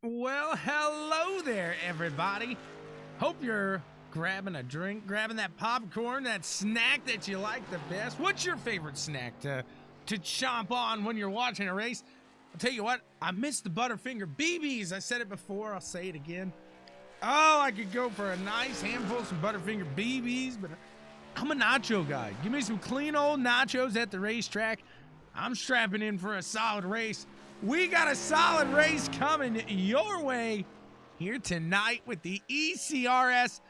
Well, hello there, everybody. Hope you're grabbing a drink, grabbing that popcorn, that snack that you like the best. What's your favorite snack to chomp on when you're watching a race? I'll tell you what, I missed the Butterfinger BBs. I said it before, I'll say it again. Oh, I could go for a nice handful of some Butterfinger BBs, but I'm a nacho guy. Give me some clean old nachos at the racetrack. I'm strapping in for a solid race. We got a solid race coming your way here tonight with the ECRS.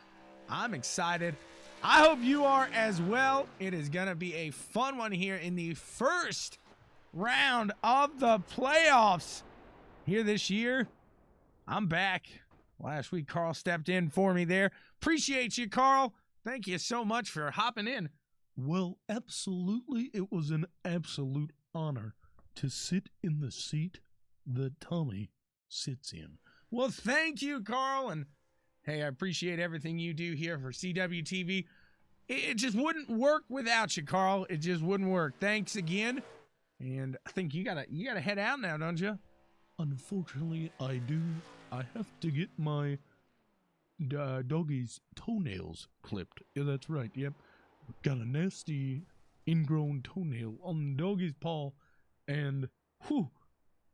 I'm excited. I hope you are as well. It is going to be a fun one here in the first round of the playoffs here this year. I'm back. Last week, Carl stepped in for me there. Appreciate you, Carl. Thank you so much for hopping in. Well, absolutely. It was an absolute honor to sit in the seat that Tommy sits in. Well, thank you, Carl. And hey, I appreciate everything you do here for CWTV. It just wouldn't work without you, Carl. It just wouldn't work. Thanks again. And I think you gotta head out now, don't you? Unfortunately, I do. I have to get my doggy's toenails clipped. Yeah, that's right. Yep. Got a nasty ingrown toenail on the doggy's paw. And, whew,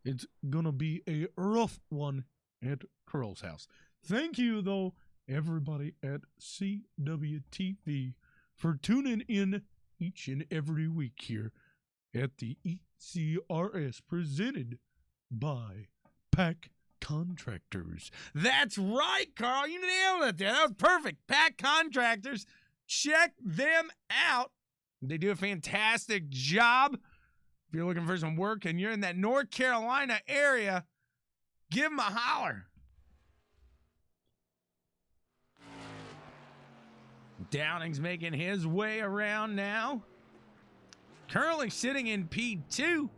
it's gonna be a rough one at Carl's house. Thank you, though, everybody at CWTV for tuning in each and every week here at the ECRS presented by Pac Contractors. That's right, Carl. You nailed it there. That was perfect. Pac Contractors. Check them out. They do a fantastic job. If you're looking for some work and you're in that North Carolina area, give them a holler. Downing's making his way around now. Currently sitting in P2.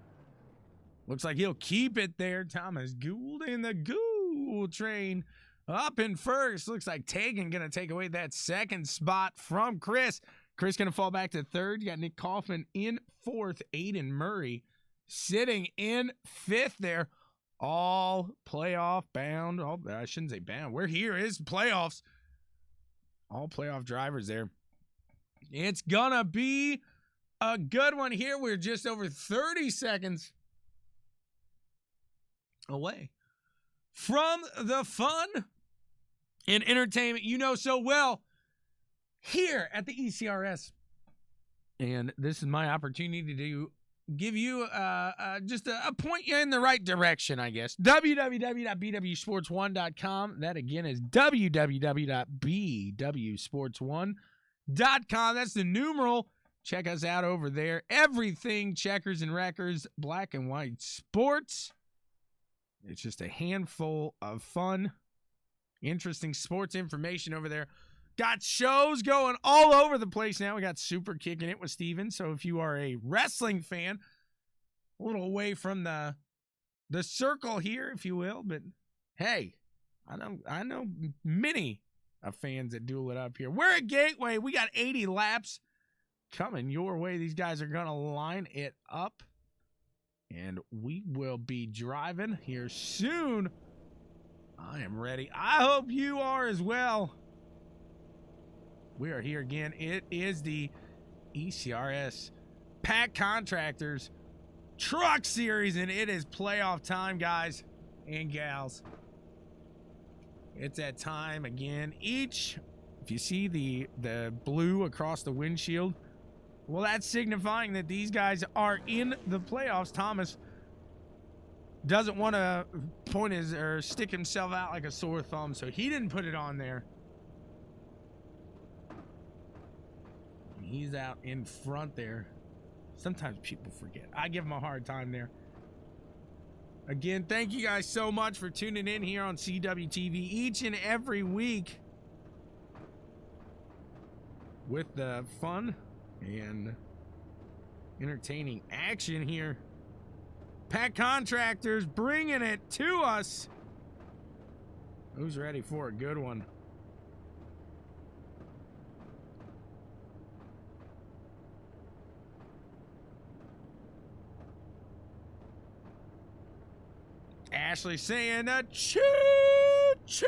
Looks like he'll keep it there. Thomas Gould in the Gould train up in first. Looks like Tegan going to take away that second spot from Chris. Chris going to fall back to third. You got Nick Kaufman in fourth. Aiden Murray sitting in fifth there. All playoff bound. Oh, I shouldn't say bound. We're here. It's playoffs. All playoff drivers there. It's going to be a good one here. We're just over 30 seconds away from the fun and entertainment you know so well here at the ECRS. And this is my opportunity to give you just a point you in the right direction, I guess. www.bwsports1.com. That again is www.bwsports1.com. That's the numeral. Check us out over there. Everything checkers and wreckers, black and white sports. It's just a handful of fun, interesting sports information over there. Got shows going all over the place now. We got Super Kicking It with Steven. So if you are a wrestling fan, a little away from the circle here, if you will. But hey, I know many of fans that duel it up here. We're at Gateway. We got 80 laps coming your way. These guys are going to line it up. And we will be driving here soon. I am ready. I hope you are as well. We are here again. It is the ECRS Pac Contractors Truck Series, and it is playoff time, guys and gals. It's that time again. If you see the blue across the windshield, well, that's signifying that these guys are in the playoffs. Thomas doesn't want to point or stick himself out like a sore thumb, so he didn't put it on there. He's out in front there. Sometimes people forget. I give him a hard time there. Again, thank you guys so much for tuning in here on CWTV each and every week with the fun and entertaining action here. Pac Contractors bringing it to us. Who's ready for a good one? Ashley saying, choo, choo.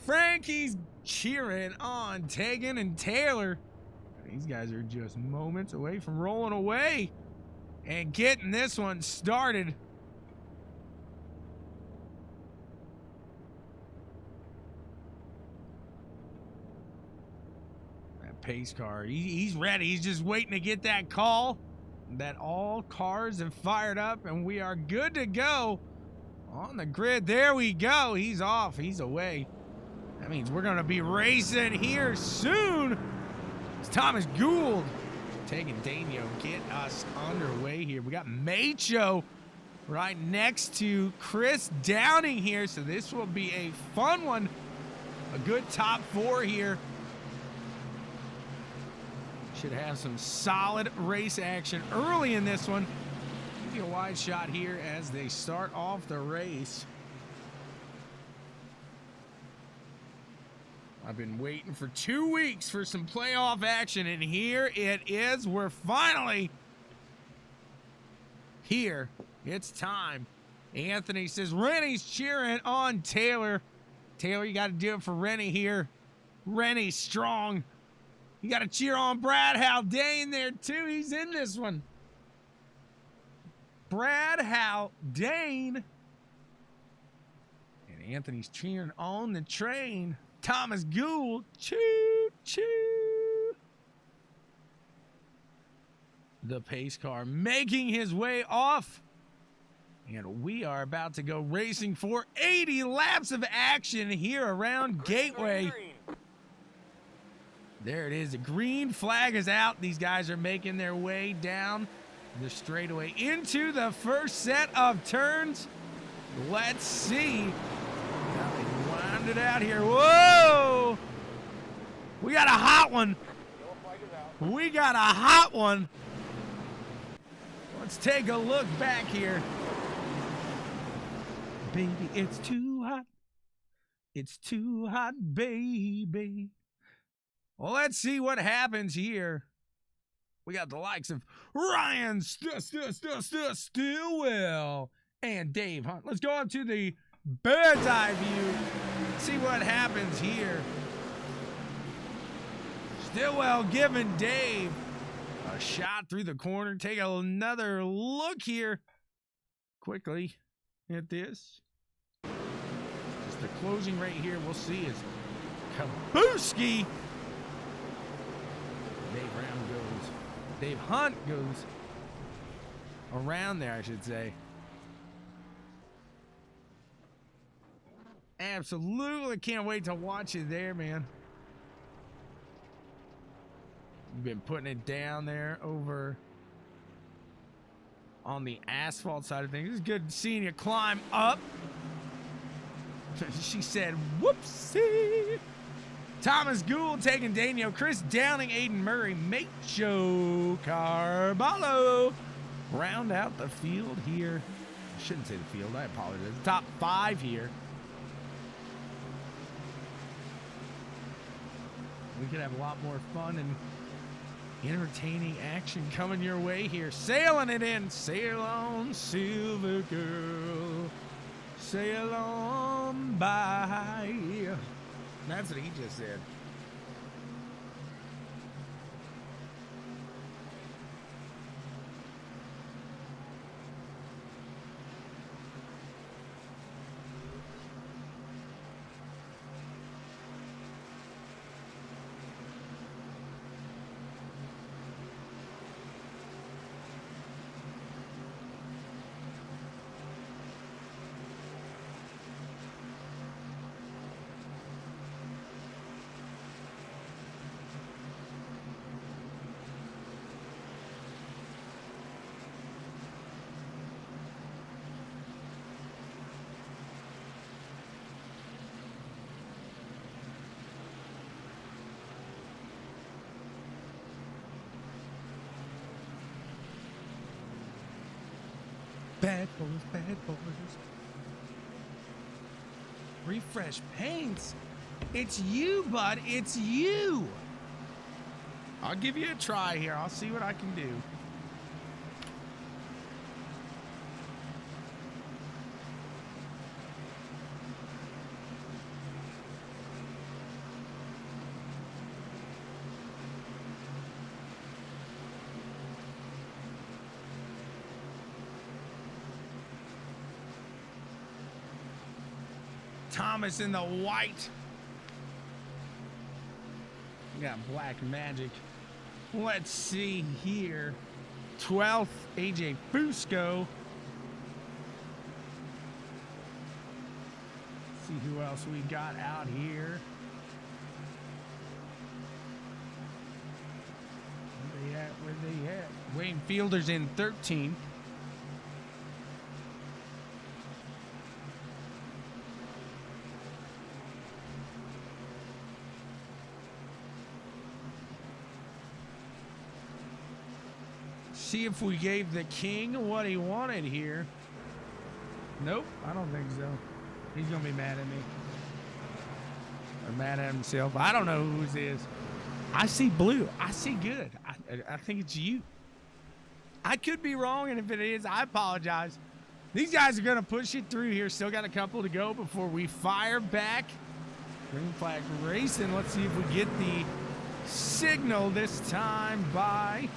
Frankie's cheering on Tegan and Taylor. These guys are just moments away from rolling away and getting this one started. That pace car, he's ready. He's just waiting to get that call that all cars have fired up, and we are good to go on the grid. There we go. He's off. He's away. That means we're going to be racing here soon. It's Thomas Gould taking Daniel. Get us underway here. We got Macho right next to Chris Downing here, so this will be a fun one. A good top four here. Should have some solid race action early in this one. Give you a wide shot here as they start off the race. I've been waiting for 2 weeks for some playoff action, and here it is. We're finally here. It's time. Anthony says Rennie's cheering on Taylor. Taylor, you got to do it for Rennie here. Rennie's strong. You got to cheer on Brad Haldane there, too. He's in this one. Brad Haldane. And Anthony's cheering on the train. Thomas Gould. Choo, choo. The pace car making his way off. And we are about to go racing for 80 laps of action here around Gateway. There it is. The green flag is out. These guys are making their way down the straightaway into the first set of turns. Let's see how they wind it out here. Whoa! We got a hot one. We got a hot one. Let's take a look back here. Baby, it's too hot. It's too hot, baby. Well, let's see what happens here. We got the likes of Ryan Stillwell and Dave Hunt. Let's go up to the bird's eye view. See what happens here. Stillwell giving Dave a shot through the corner. Take another look here quickly at this. Just the closing right here we'll see is Kabooski. Dave Hunt goes around there, I should say. Absolutely can't wait to watch it there, man. You've been putting it down there over on the asphalt side of things. It's good seeing you climb up. She said, whoopsie. Thomas Gould taking Daniel, Chris Downing, Aiden Murray, Macho Carballo round out the field here. I shouldn't say the field, I apologize. Top five here. We could have a lot more fun and entertaining action coming your way here. Sailing it in. Sail on, silver girl. Sail on by. That's what he just said. Bad boys, bad boys. Refresh paints. It's you, bud. It's you. I'll give you a try here. I'll see what I can do. Thomas in the white. We got Black Magic. Let's see here. 12th, AJ Fusco. See who else we got out here. Where they at? Wayne Fielder's in 13th. See if we gave the king what he wanted here. Nope, I don't think so. He's gonna be mad at me. Or mad at himself. I don't know whose is. I see blue. I see good. I think it's you. I could be wrong, and if it is, I apologize. These guys are gonna push it through here. Still got a couple to go before we fire back. Green flag racing. Let's see if we get the signal this time by.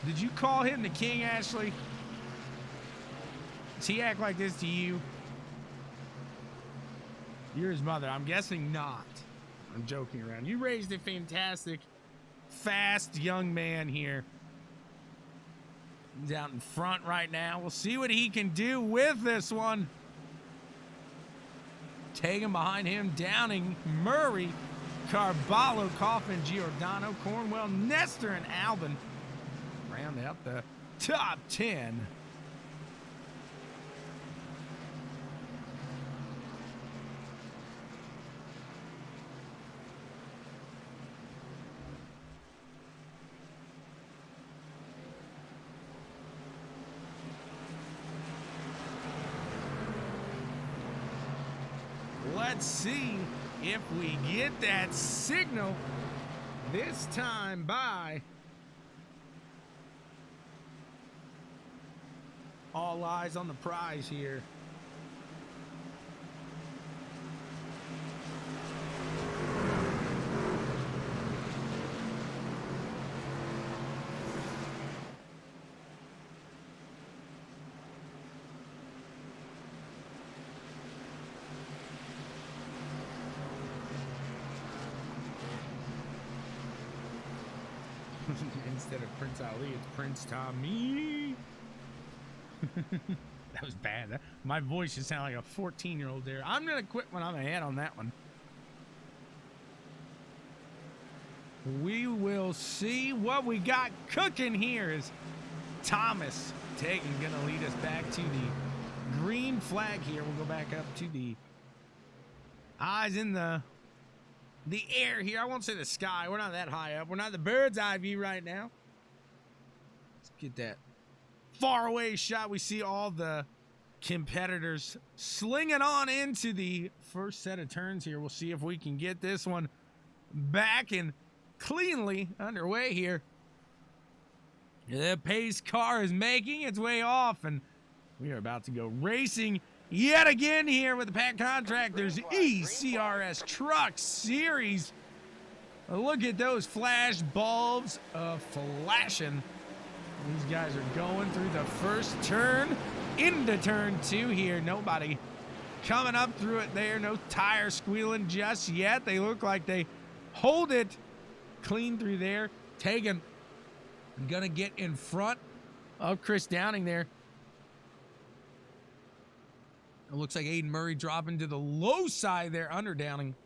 Did you call him the king, Ashley? Does he act like this to you? You're his mother. I'm guessing not. I'm joking around. You raised a fantastic, fast young man here. He's out in front right now. We'll see what he can do with this one. Taking behind him, Downing, Murray, Carballo, Coffin, Giordano, Cornwell, Nestor, and Albin. Round out the top 10. Let's see if we get that signal this time by. All eyes on the prize here. Instead of Prince Ali, it's Prince Tommy. That was bad. My voice just sounded like a 14-year-old there. I'm going to quit when I'm ahead on that one. We will see what we got cooking here. Is Thomas taking, going to lead us back to the green flag here. We'll go back up to the eyes in the air here. I won't say the sky. We're not that high up. We're not the bird's eye view right now. Let's get that far away shot. We see all the competitors slinging on into the first set of turns here. We'll see if we can get this one back and cleanly underway here. The pace car is making its way off, and we are about to go racing yet again here with the Pac Contractors ECRS Truck Series. Look at those flash bulbs flashing. These guys are going through the first turn into turn 2 here. Nobody coming up through it there. No tire squealing just yet. They look like they hold it clean through there. Tegan gonna get in front of Chris Downing there. It looks like Aiden Murray dropping to the low side there under Downing.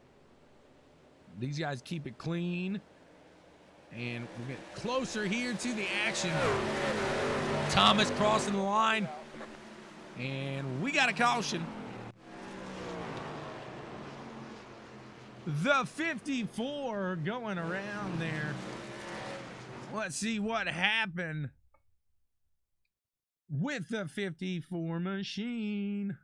These guys keep it clean. And we'll get closer here to the action. Thomas crossing the line. And we got a caution. The 54 going around there. Let's see what happened with the 54 machine.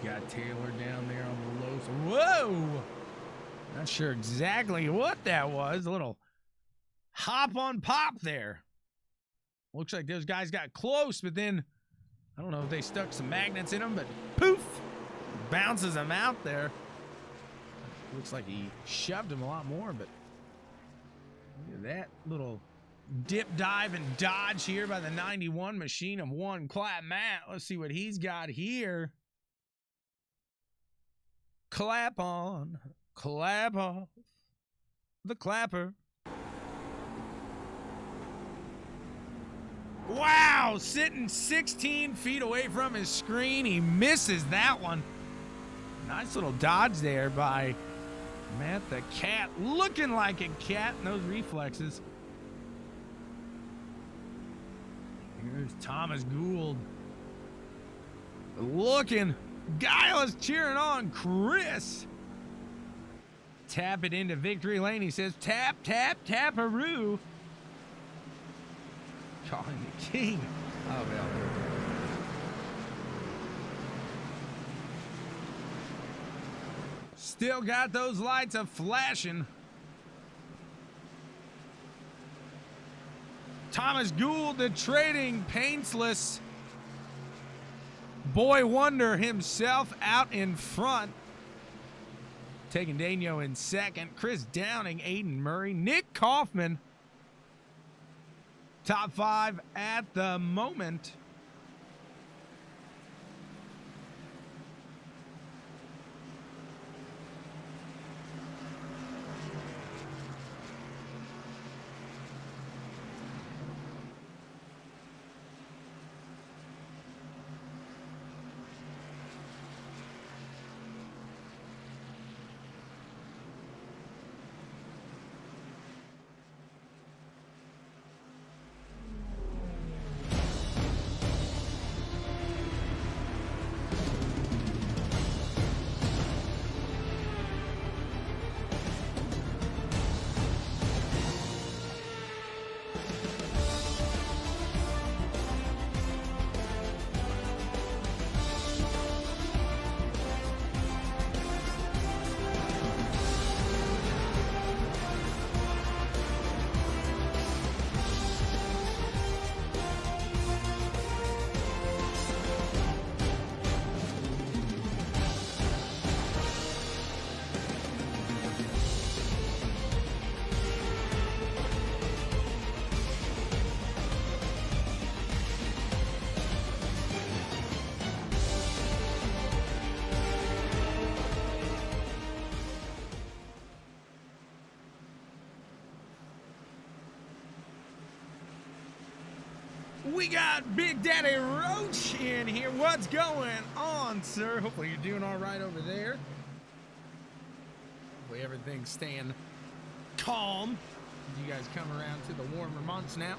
Got Taylor down there on the low. Whoa! Not sure exactly what that was. A little hop on pop there. Looks like those guys got close, but then I don't know if they stuck some magnets in them, but poof! bounces him out there. Looks like he shoved him a lot more, but look at that little dip, dive, and dodge here by the 91 machine of one clap Matt. Let's see what he's got here. Clap on, clap off, the clapper. Wow, sitting 16 feet away from his screen. He misses that one. Nice little dodge there by Matt the Cat. Looking like a cat in those reflexes. Here's Thomas Gould. Looking guileless, cheering on Chris. Tap it into victory lane. He says, tap, tap, tap-a-roo. Calling the king of Elder. Still got those lights a flashing. Thomas Gould, the trading paintless boy wonder himself, out in front. Taking Daniel in second. Chris Downing, Aiden Murray, Nick Kaufman. Top 5 at the moment. We got Big Daddy Roach in here. What's going on, sir? Hopefully you're doing all right over there. Hopefully everything's staying calm as you guys come around to the warmer months now.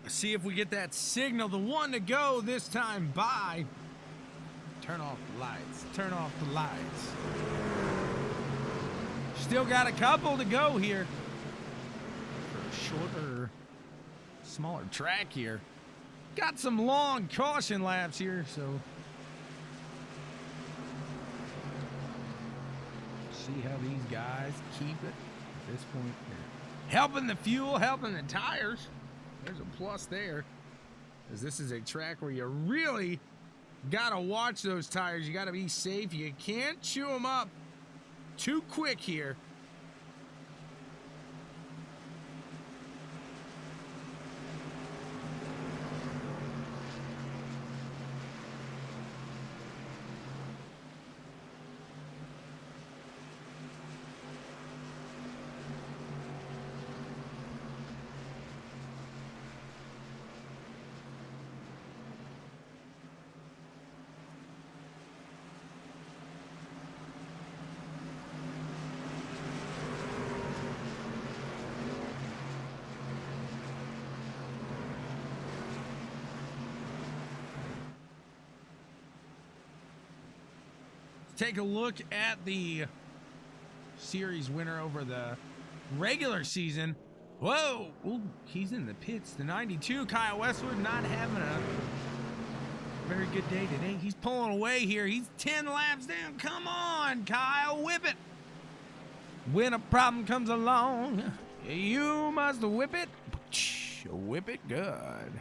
See if we get that signal, the one to go this time by. Turn off the lights, turn off the lights. Still got a couple to go here. For a shorter, smaller track here. Got some long caution laps here, so. See how these guys keep it at this point. Helping the fuel, helping the tires. There's a plus there, as this is a track where you really got to watch those tires. You got to be safe. You can't chew them up too quick here. Take a look at the series winner over the regular season. Whoa! Ooh, he's in the pits. The 92, Kyle Westwood, not having a very good day today. He's pulling away here. He's 10 laps down. Come on, Kyle, whip it. When a problem comes along, you must whip it. Whip it good.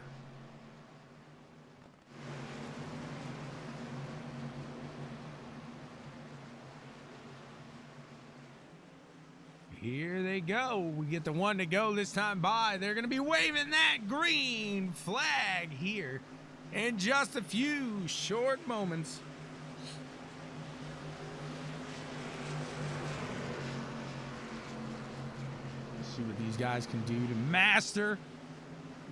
Here they go. We get the one to go this time by. They're going to be waving that green flag here in just a few short moments. Let's see what these guys can do to master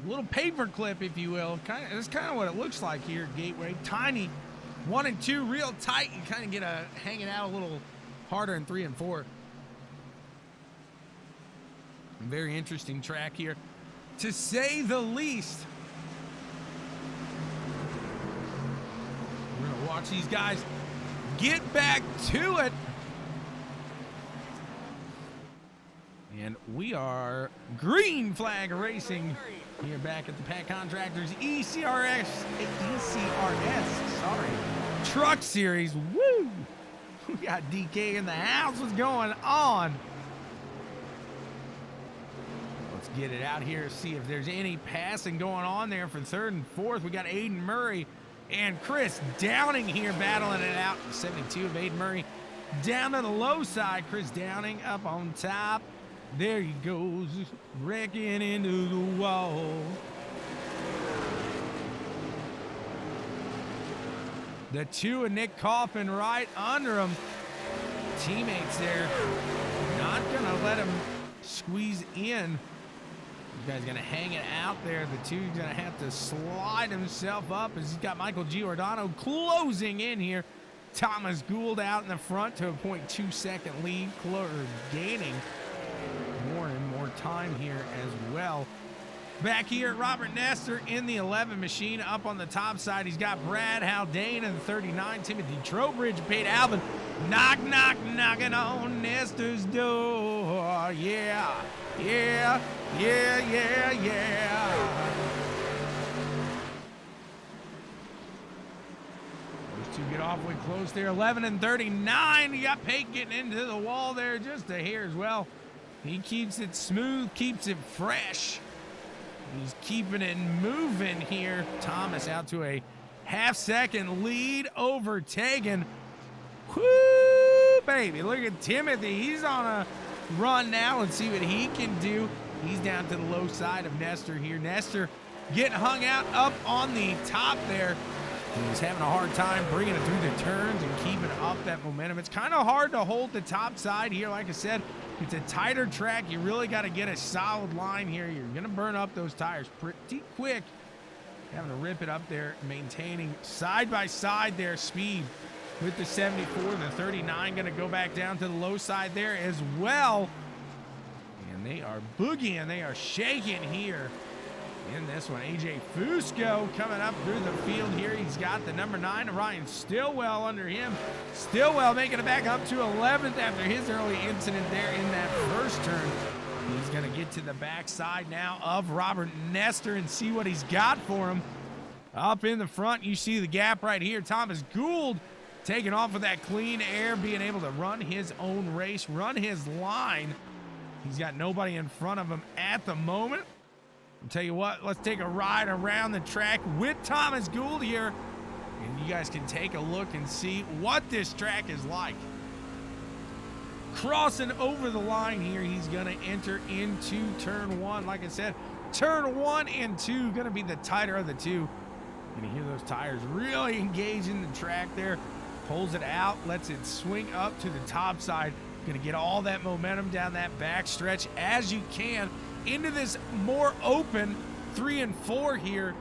a little paper clip, if you will. That's kind of what it looks like here at Gateway. Tiny 1 and 2, real tight. You kind of get hanging out a little harder in 3 and 4. Very interesting track here, to say the least. We're going to watch these guys get back to it. And we are green flag racing here back at the Pac Contractors ECRS, Truck Series. Woo! We got DK in the house. What's going on? Get it out here, see if there's any passing going on there for 3rd and 4th. We got Aiden Murray and Chris Downing here battling it out. 72 of Aiden Murray down to the low side. Chris Downing up on top. There he goes, wrecking into the wall. The 2 of Nick Coffin right under him. Teammates there, not gonna let him squeeze in. You guys gonna hang it out there. The 2's gonna have to slide himself up as he's got Michael Giordano closing in here. Thomas Gould out in the front to a 0.2 second lead, gaining more and more time here as well. Back here, Robert Nestor in the 11 machine up on the top side. He's got Brad Haldane in the 39, Timothy Trowbridge, Pate Alvin. Knock, knock, knocking on Nestor's door. Yeah, yeah, yeah, yeah, yeah. Those 2 get awfully close there. 11 and 39. You got Pate getting into the wall there just a hair as well. He keeps it smooth, keeps it fresh. He's keeping it moving here. Thomas out to a half-second lead over Tegan. Whoo, baby. Look at Timothy. He's on a run now. Let's see what he can do. He's down to the low side of Nestor here. Nestor getting hung out up on the top there. He's having a hard time bringing it through the turns and keeping up that momentum. It's kind of hard to hold the top side here. Like I said, it's a tighter track. You really got to get a solid line here. You're going to burn up those tires pretty quick. Having to rip it up there, maintaining side by side their speed with the 74. The 39 going to go back down to the low side there as well. And they are boogieing. They are shaking here in this one. AJ Fusco coming up through the field here. He's got the number 9, Ryan Stillwell, under him. Stillwell making it back up to 11th after his early incident there in that first turn. He's going to get to the backside now of Robert Nestor and see what he's got for him. Up in the front, you see the gap right here. Thomas Gould taking off with that clean air, being able to run his own race, run his line. He's got nobody in front of him at the moment. I'll tell you what, let's take a ride around the track with Thomas Gould here, and you guys can take a look and see what this track is like. Crossing over the line here, he's going to enter into turn 1. Like I said, turn 1 and 2 going to be the tighter of the 2. And you hear those tires really engaging the track there. Pulls it out, lets it swing up to the top side. Going to get all that momentum down that back stretch as you can into this more open 3 and 4 here,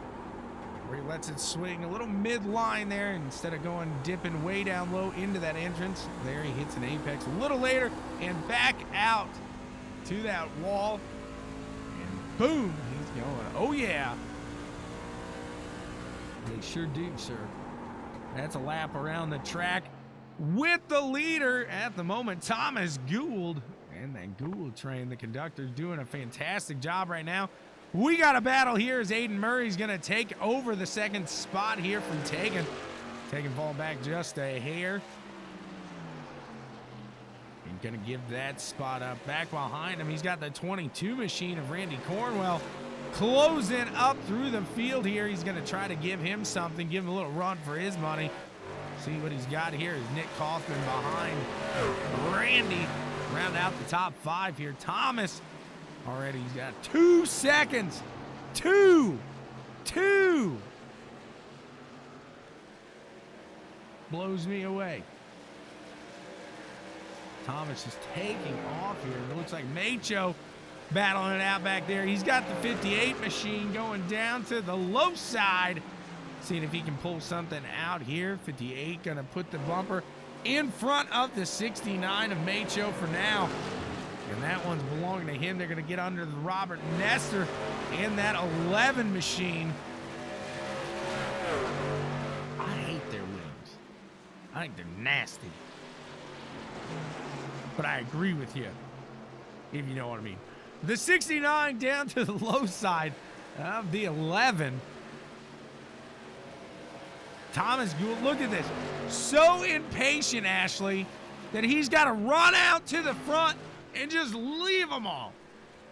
where he lets it swing a little midline there instead of going dipping way down low into that entrance. There he hits an apex a little later and back out to that wall, and boom, he's going. Oh yeah, they sure do, sir. That's a lap around the track with the leader at the moment, Thomas Gould, And then Gould train, the conductor's doing a fantastic job right now. We got a battle here as Aiden Murray's going to take over the second spot here from Tegan. Tegan falling back just a hair. And going to give that spot up. Back behind him, he's got the 22 machine of Randy Cornwell closing up through the field here. He's going to try to give him something, give him a little run for his money. See what he's got here is Nick Kaufman behind Randy. Round out the top 5 here. Thomas already, he's got 2 seconds. Two. Blows me away. Thomas is taking off here. It looks like Macho battling it out back there. He's got the 58 machine going down to the low side. Seeing if he can pull something out here. 58 gonna put the bumper in front of the 69 of Macho for now. And that one's belonging to him. They're gonna get under the Robert Nestor in that 11 machine. I hate their wings. I think they're nasty. But I agree with you, if you know what I mean. The 69 down to the low side of the 11. Thomas Gould, look at this. So impatient, Ashley, that he's got to run out to the front and just leave them all.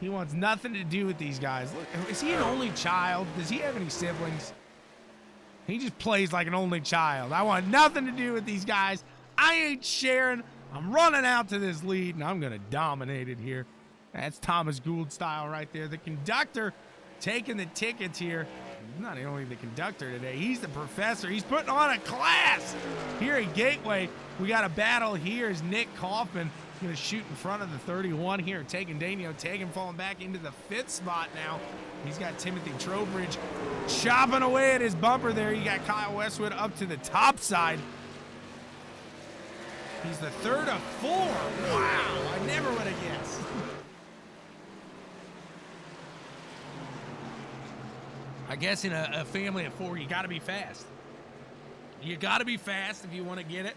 He wants nothing to do with these guys. Look, is he an only child? Does he have any siblings? He just plays like an only child. I want nothing to do with these guys. I ain't sharing. I'm running out to this lead, and I'm going to dominate it here. That's Thomas Gould style right there. The conductor taking the tickets here. He's not only the conductor today, he's the professor. He's putting on a class here at Gateway. We got a battle here as Nick Kaufman going to shoot in front of the 31 here. Tegan Daniel, Tegan falling back into the 5th spot now. He's got Timothy Trowbridge chopping away at his bumper there. You got Kyle Westwood up to the top side. He's the 3rd of 4. Wow, I never would have guessed. I guess in a family of 4, you got to be fast. You got to be fast if you want to get it.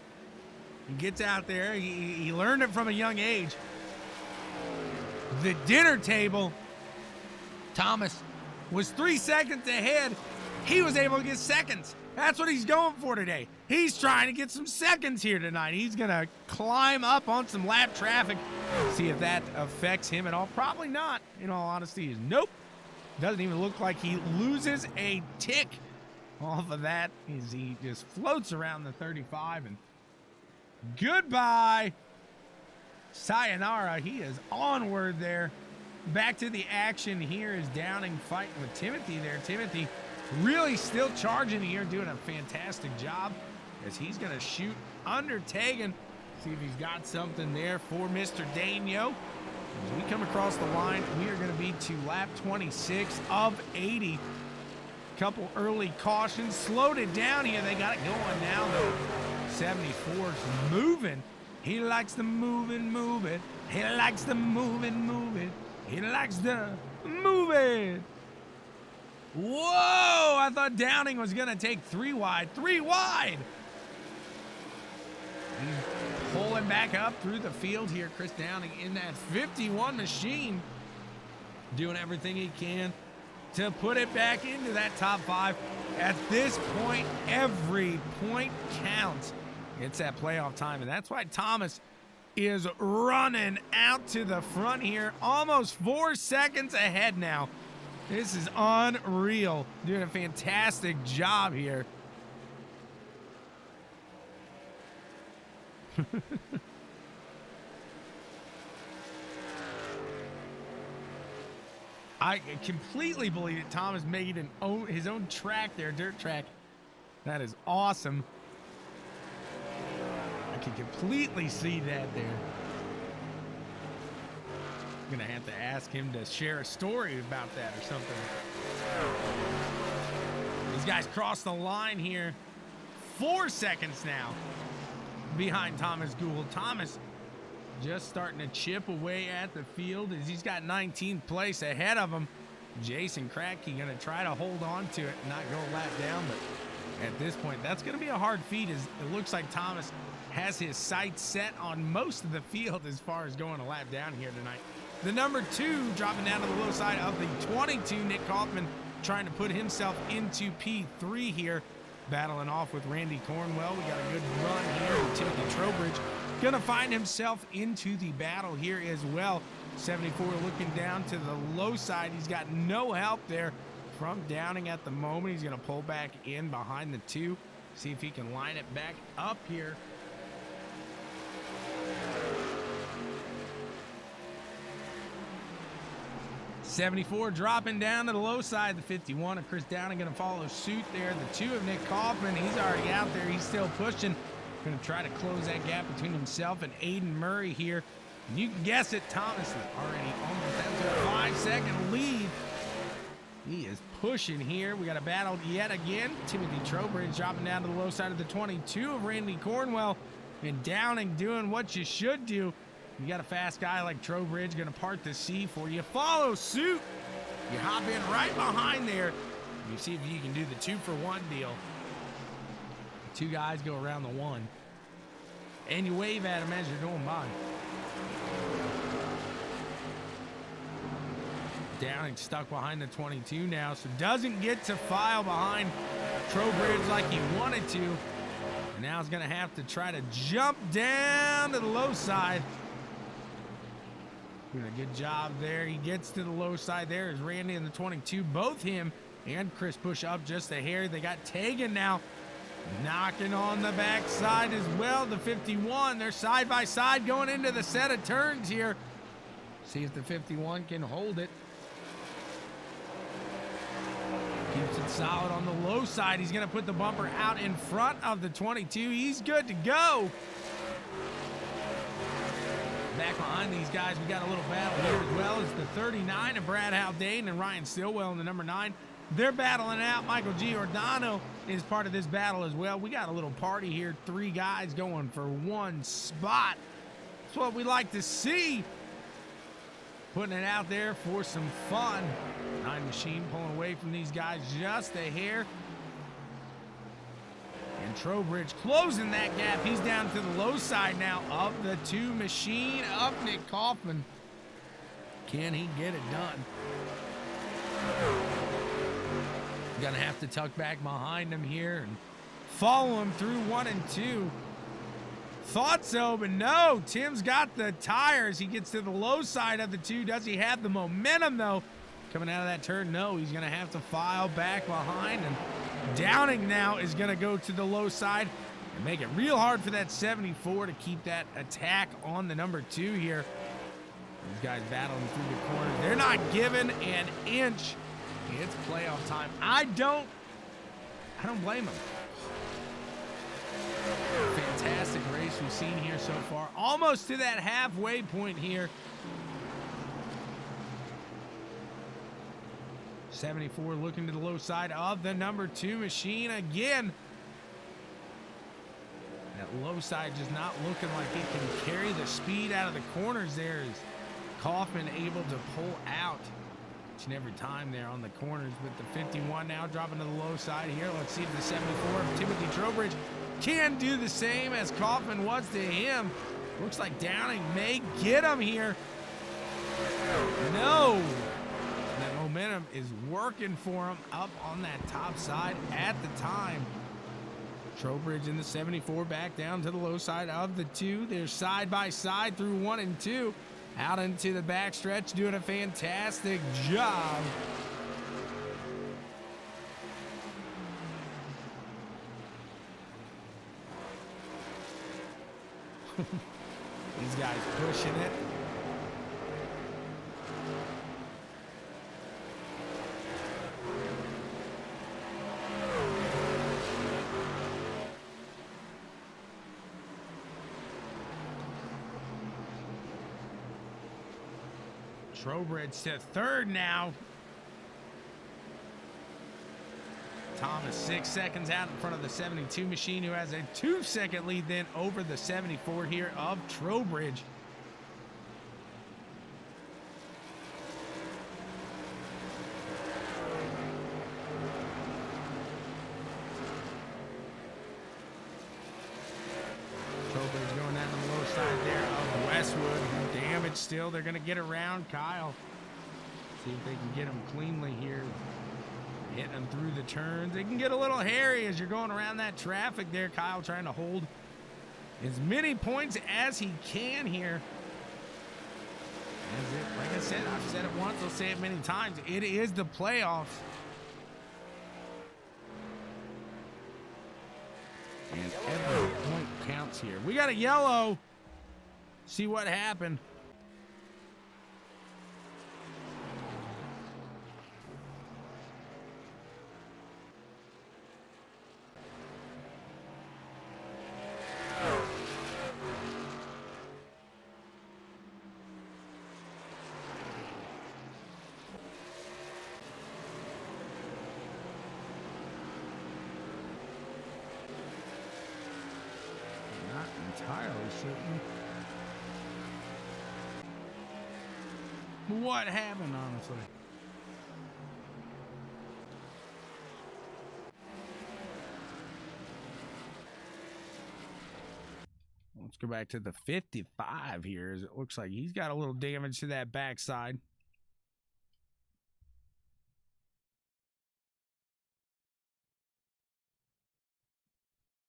He gets out there. He learned it from a young age. The dinner table, Thomas was 3 seconds ahead. He was able to get seconds. That's what he's going for today. He's trying to get some seconds here tonight. He's going to climb up on some lap traffic. See if that affects him at all. Probably not, in all honesty. Nope. Doesn't even look like he loses a tick off of that as he just floats around the 35. And goodbye. Sayonara. He is onward there. Back to the action here is Downing fighting with Timothy there. Timothy really still charging here, doing a fantastic job as he's going to shoot under Tegan. See if he's got something there for Mr. Daigneault. As we come across the line, we are going to be to lap 26 of 80. Couple early cautions. Slowed it down here. They got it going now, though. 74's moving. He likes the moving. He likes the moving. He likes the moving. Whoa! I thought Downing was going to take 3 wide. 3 wide! He's pulling back up through the field here. Chris Downing in that 51 machine. Doing everything he can to put it back into that top 5. At this point, every point counts. It's that playoff time, and that's why Thomas is running out to the front here. Almost 4 seconds ahead now. This is unreal. Doing a fantastic job here. I completely believe that Thomas made his own track there, dirt track. That is awesome. I can completely see that there. I'm gonna have to ask him to share a story about that or something. These guys cross the line here. 4 seconds now behind Thomas Gould. Thomas just starting to chip away at the field as he's got 19th place ahead of him. Jason Kratky gonna try to hold on to it and not go a lap down, but at this point. That's going to be a hard feat, as it looks like Thomas has his sights set on most of the field as far as going a lap down here tonight. The number 2 dropping down to the low side of the 22, Nick Kaufman, trying to put himself into P3 here, battling off with Randy Cornwell. We got a good run here with Timothy Trowbridge. Gonna find himself into the battle here as well. 74 looking down to the low side. He's got no help there from Downing at the moment. He's gonna pull back in behind the 2. See if he can line it back up here. '74 dropping down to the low side. The 51 of Chris Downing going to follow suit there. The 2 of Nick Kaufman, he's already out there. He's still pushing. Going to try to close that gap between himself and Aiden Murray here. And you can guess it, Thomas is already almost at a 5-second lead. He is pushing here. We got a battle yet again. Timothy Trowbridge dropping down to the low side of the 22 of Randy Cornwell. And Downing doing what you should do. You got a fast guy like Trowbridge going to part the sea for you. Follow suit. You hop in right behind there. You see if you can do the 2-for-1 deal. 2 guys go around the 1. And you wave at them as you're going by. Downing stuck behind the 22 now, so doesn't get to file behind Trowbridge like he wanted to. And now he's going to have to try to jump down to the low side. Doing a good job there. He gets to the low side there as Randy and the 22, both him and Chris push up just a hair. They got Tegan now knocking on the backside as well. The 51, they're side by side going into the set of turns here. See if the 51 can hold it. Keeps it solid on the low side. He's going to put the bumper out in front of the 22. He's good to go. Back behind these guys, we got a little battle here as well as the 39 of Brad Haldane and Ryan Stillwell in the number 9. They're battling out. Michael Giordano is part of this battle as well. We got a little party here. 3 guys going for 1 spot. That's what we like to see. Putting it out there for some fun. 9 Machine pulling away from these guys just a hair. And Trowbridge closing that gap. He's down to the low side now of the 2 Machine of Nick Kaufman. Can he get it done? Gonna have to tuck back behind him here and follow him through 1 and 2. Thought so, but no. Tim's got the tires. He gets to the low side of the 2. Does he have the momentum, though? Coming out of that turn, no. He's going to have to file back behind. And Downing now is going to go to the low side and make it real hard for that 74 to keep that attack on the number 2 here. These guys battling through the corners. They're not giving an inch. It's playoff time. I don't blame them. Fantastic race we've seen here so far. Almost to that halfway point here. 74 looking to the low side of the number 2 Machine again. That low side just not looking like it can carry the speed out of the corners there. Is Kaufman able to pull out each and every time there on the corners with the 51 now dropping to the low side here. Let's see if the 74 of Timothy Trowbridge can do the same as Kaufman was to him. Looks like Downing may get him here. No. That momentum is working for him up on that top side at the time. Trowbridge in the 74 back down to the low side of the 2. They're side by side through 1 and 2. Out into the backstretch, doing a fantastic job. These guys pushing it. Trowbridge to 3rd now. Thomas 6 seconds out in front of the 72 Machine, who has a 2-second lead then over the 74 here of Trowbridge. still. They're going to get around Kyle. See if they can get him cleanly here. Hitting him through the turns. They can get a little hairy as you're going around that traffic there. Kyle trying to hold as many points as he can here. Like I said, I've said it once, I'll say it many times. It is the playoffs. And every point counts here. We got a yellow. See what happened. Entirely certain. What happened, honestly? Let's go back to the 55 here, as it looks like he's got a little damage to that backside.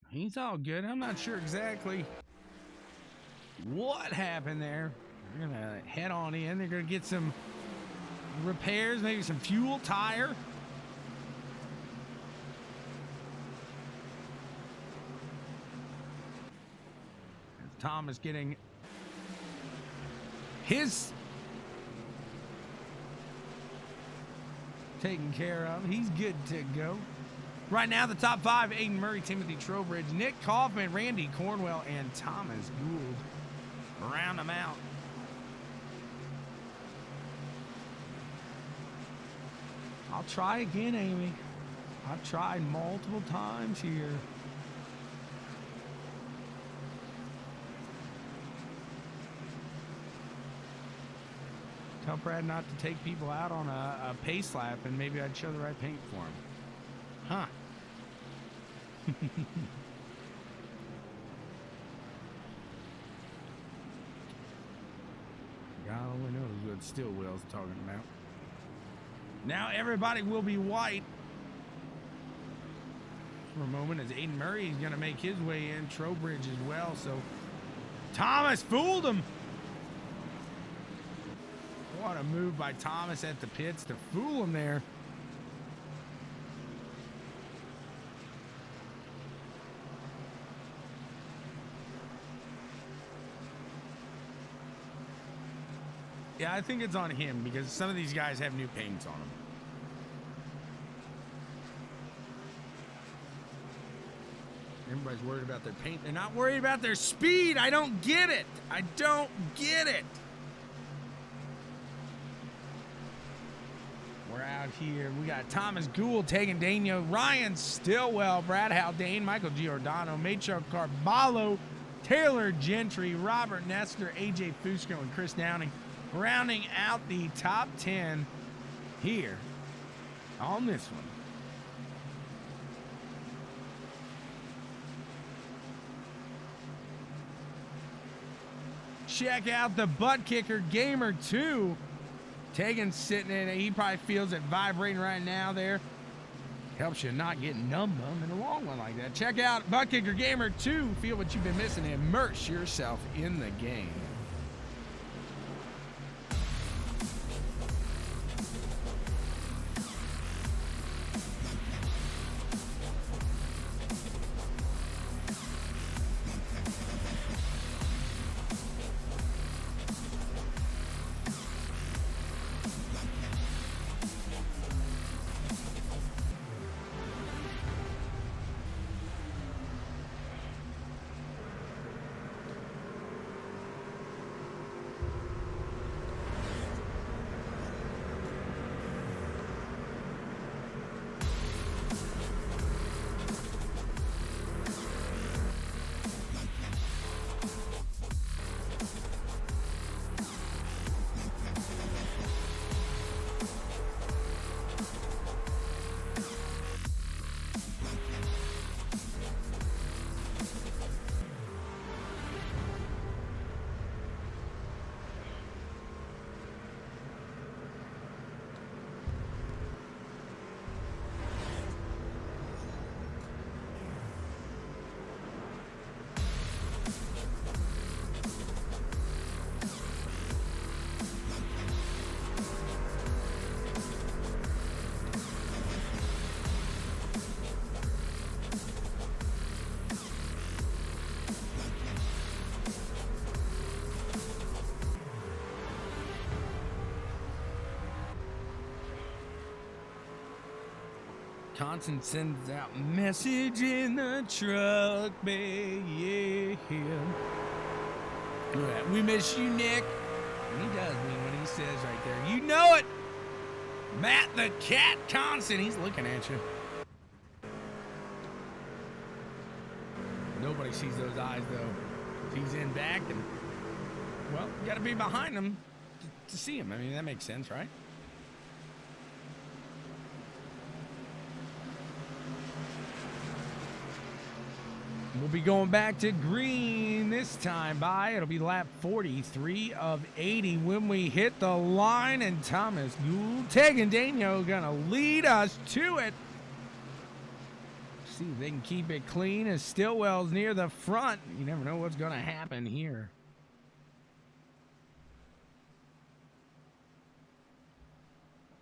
He's all good. I'm not sure exactly what happened there. They're going to head on in. They're going to get some repairs, maybe some fuel, tire. Thomas getting his taken care of. He's good to go. Right now, the top five: Aiden Murray, Timothy Trowbridge, Nick Kaufman, Randy Cornwell, and Thomas Gould. Round them out. I'll try again, Amy. I've tried multiple times here. Tell Brad not to take people out on a pace lap, and maybe I'd show the right paint for him. Huh. God only knows what steel wheels are talking about. Now everybody will be white for a moment, as Aiden Murray is going to make his way in. Trowbridge as well. So Thomas fooled him. What a move by Thomas at the pits to fool him there. Yeah, I think it's on him because some of these guys have new paints on them. Everybody's worried about their paint. They're not worried about their speed. I don't get it. I don't get it. We're out here. We got Thomas Gould taking Daniel, Ryan Stillwell, Brad Haldane, Michael Giordano, Macho Carballo, Taylor Gentry, Robert Nestor, AJ Fusco, and Chris Downing, rounding out the top 10 here on this one. Check out the ButtKicker Gamer 2. Tegan's sitting in it. He probably feels it vibrating right now there. Helps you not get numb in a long one like that. Check out ButtKicker Gamer 2. Feel what you've been missing and immerse yourself in the game. Constant sends out message in the truck bay, yeah. Look at that. We miss you, Nick. And he does mean what he says right there. You know it. Matt the Cat Constant. He's looking at you. Nobody sees those eyes, though. He's in back, and, well, you got to be behind him to see him. I mean, that makes sense, right? We'll be going back to green this time by. It'll be lap 43 of 80 when we hit the line, and Thomas Gould, Tegendano gonna lead us to it. See if they can keep it clean as Stillwell's near the front. You never know what's gonna happen here.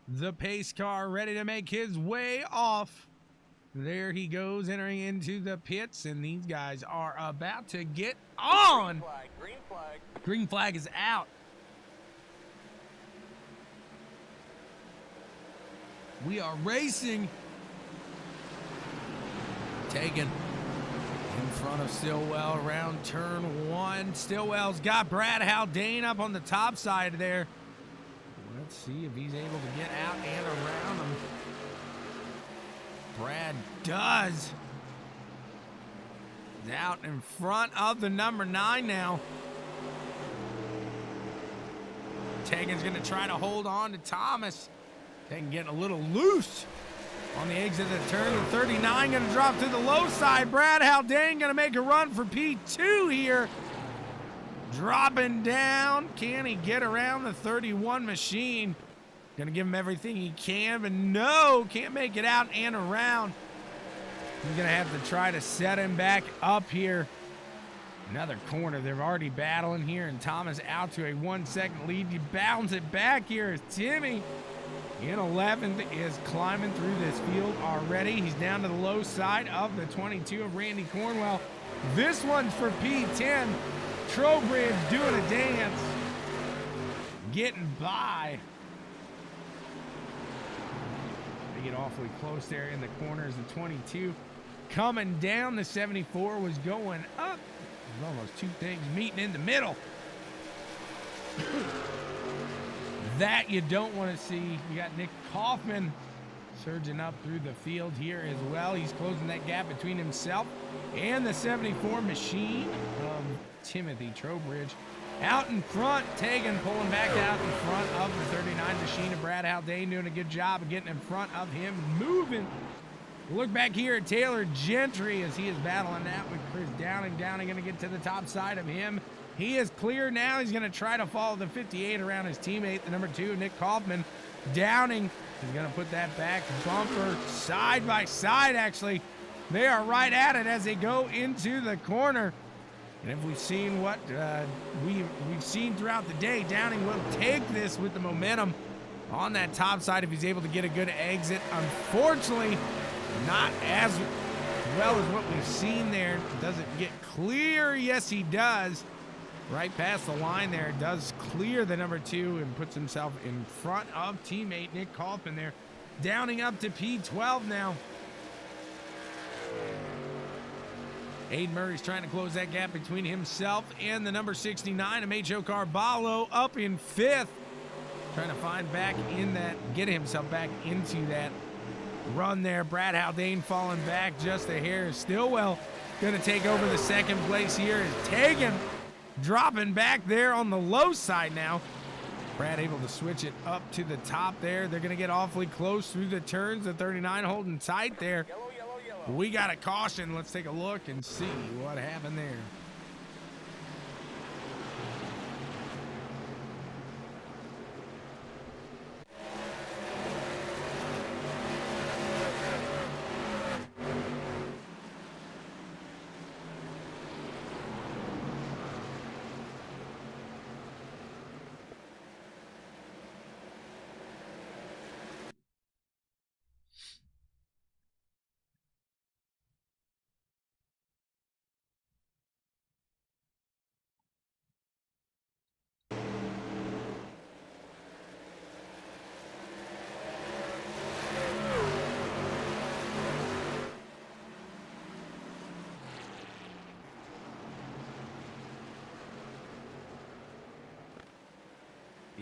The pace car ready to make his way off. There he goes, entering into the pits, and these guys are about to get on. Green flag, green flag. Green flag is out. We are racing. Taken in front of Stillwell around turn 1. Stillwell's got Brad Haldane up on the top side there. Let's see if he's able to get out and around him. Brad does. He's out in front of the number 9 now. Tegan's going to try to hold on to Thomas. Tegan getting a little loose on the exit of the turn. The 39 going to drop to the low side. Brad Haldane going to make a run for P2 here. Dropping down. Can he get around the 31 machine? Gonna give him everything he can, but no, can't make it out and around. He's gonna have to try to set him back up here. Another corner, they're already battling here, and Thomas out to a 1-second lead. He bounds it back here as Timmy in 11th is climbing through this field already. He's down to the low side of the 22 of Randy Cornwell. This one's for P10. Trowbridge doing a dance, getting by. Get awfully close there in the corners. The 22 coming down. The 74 was going up. There's almost two things meeting in the middle. That you don't want to see. You got Nick Kaufman surging up through the field here as well. He's closing that gap between himself and the 74 machine of Timothy Trowbridge. Out in front, Tegan pulling back out in front of the 39 machine of Brad Haldane, doing a good job of getting in front of him, moving. Look back here at Taylor Gentry as he is battling that with Chris Downing. Downing going to get to the top side of him. He is clear now. He's going to try to follow the 58 around his teammate, the number 2, Nick Kaufman. Downing is going to put that back bumper side by side, actually. They are right at it as they go into the corner. And if we've seen what we've seen throughout the day, Downing will take this with the momentum on that top side if he's able to get a good exit. Unfortunately, not as well as what we've seen there. Doesn't get clear. Yes, he does. Right past the line there. Does clear the number 2 and puts himself in front of teammate Nick Kaufman there. Downing up to P12 now. Aiden Murray's trying to close that gap between himself and the number 69, Amacho Carballo, up in 5th. Trying to find back in that, get himself back into that run there. Brad Haldane falling back just a hair. Stillwell going to take over the second place here. Is Tegan dropping back there on the low side now. Brad able to switch it up to the top there. They're going to get awfully close through the turns. The 39 holding tight there. We got a caution. Let's take a look and see what happened there.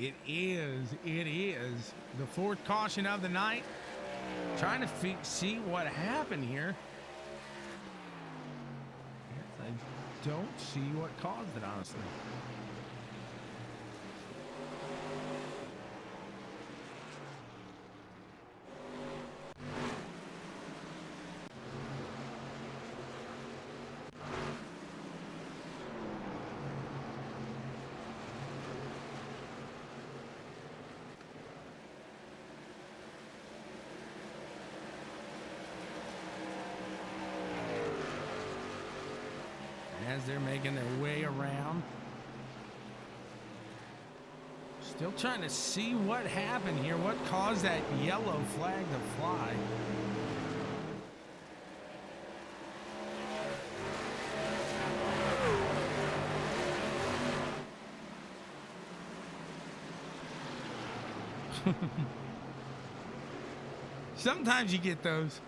It is. It is. The fourth caution of the night. Trying to see what happened here. I don't see what caused it, honestly. As they're making their way around. Still trying to see what happened here. What caused that yellow flag to fly? Sometimes you get those.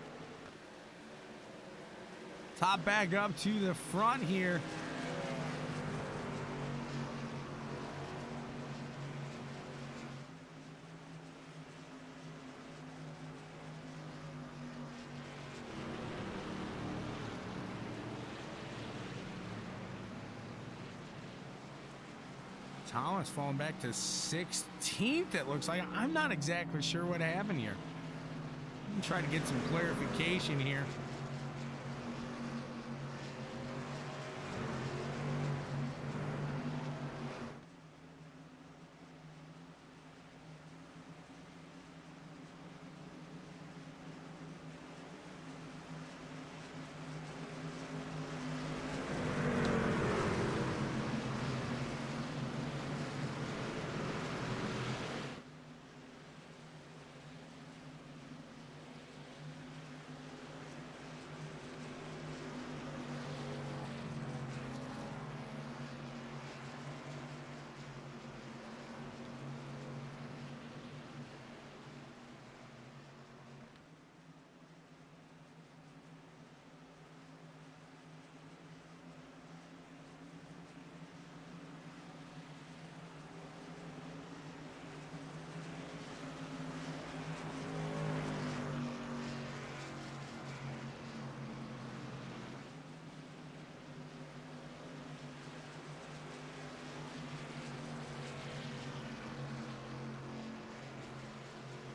Top back up to the front here. Thomas falling back to 16th, it looks like. I'm not exactly sure what happened here. I'm trying to get some clarification here.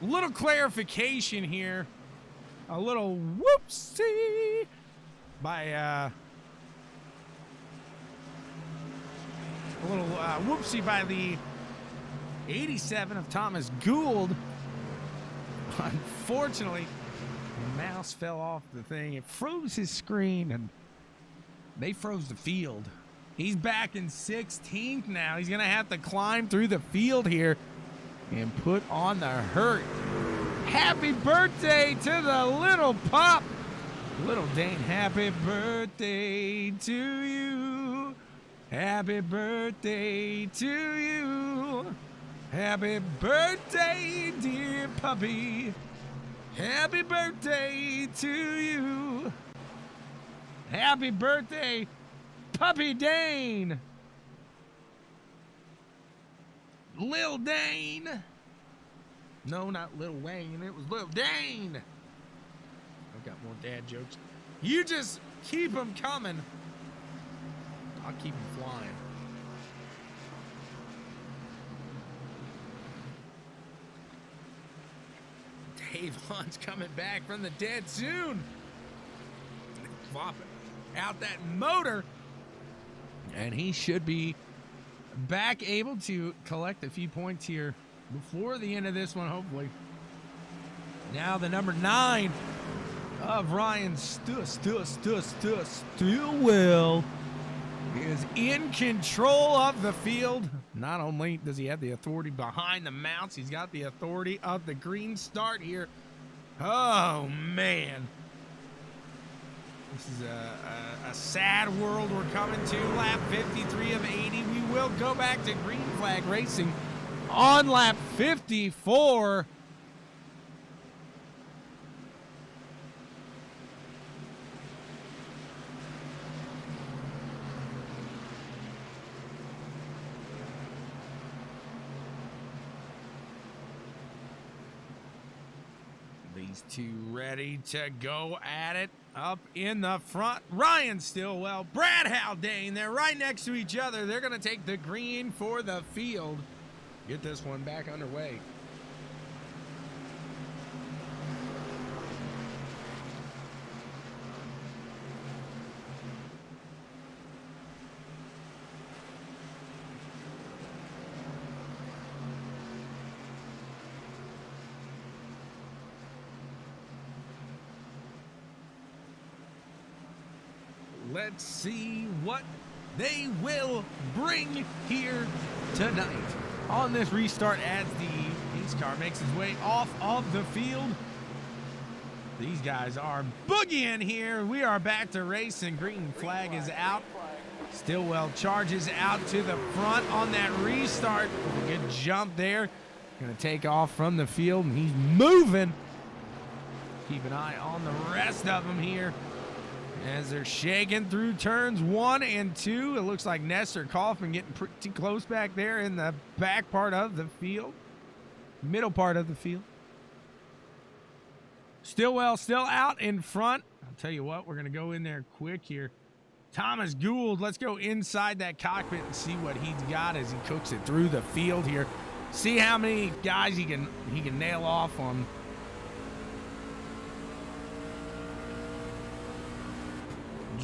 Little clarification here. A little whoopsie by a little whoopsie by the 87 of Thomas Gould. Unfortunately, the mouse fell off the thing. It froze his screen, and they froze the field. He's back in 16th now. He's going to have to climb through the field here and put on the hurt. Happy birthday to the little pup. Little Dane, happy birthday to you. Happy birthday to you. Happy birthday, dear puppy. Happy birthday to you. Happy birthday, Puppy Dane. Lil Dane. No, not Lil Wayne. It was Lil Dane. I've got more dad jokes. You just keep them coming. I'll keep them flying. Dave Hunt's coming back from the dead soon. Flopping out that motor. And he should be back able to collect a few points here before the end of this one, hopefully. Now the number 9 of Ryan Stillwell is in control of the field. Not only does he have the authority behind the mounts, he's got the authority of the green start here. Oh, man. This is a sad world we're coming to. Lap 53 of 80. We will go back to green flag racing on lap 54. These two ready to go at it up in the front. Ryan Stillwell, Brad Haldane, they're right next to each other. They're going to take the green for the field. Get this one back underway. Let's see what they will bring here tonight. On this restart as the pace car makes its way off of the field. These guys are boogieing here. We are back to racing. Green flag is out. Stillwell charges out to the front on that restart. Good jump there. Gonna take off from the field, and he's moving. Keep an eye on the rest of them here as they're shaking through turns 1 and 2. It looks like Nestor Kaufman getting pretty close back there in the back part of the field, middle part of the field. Stillwell still out in front. I'll tell you what, we're going to go in there quick here. Thomas Gould, let's go inside that cockpit and see what he's got as he cooks it through the field here. See how many guys he can nail off on.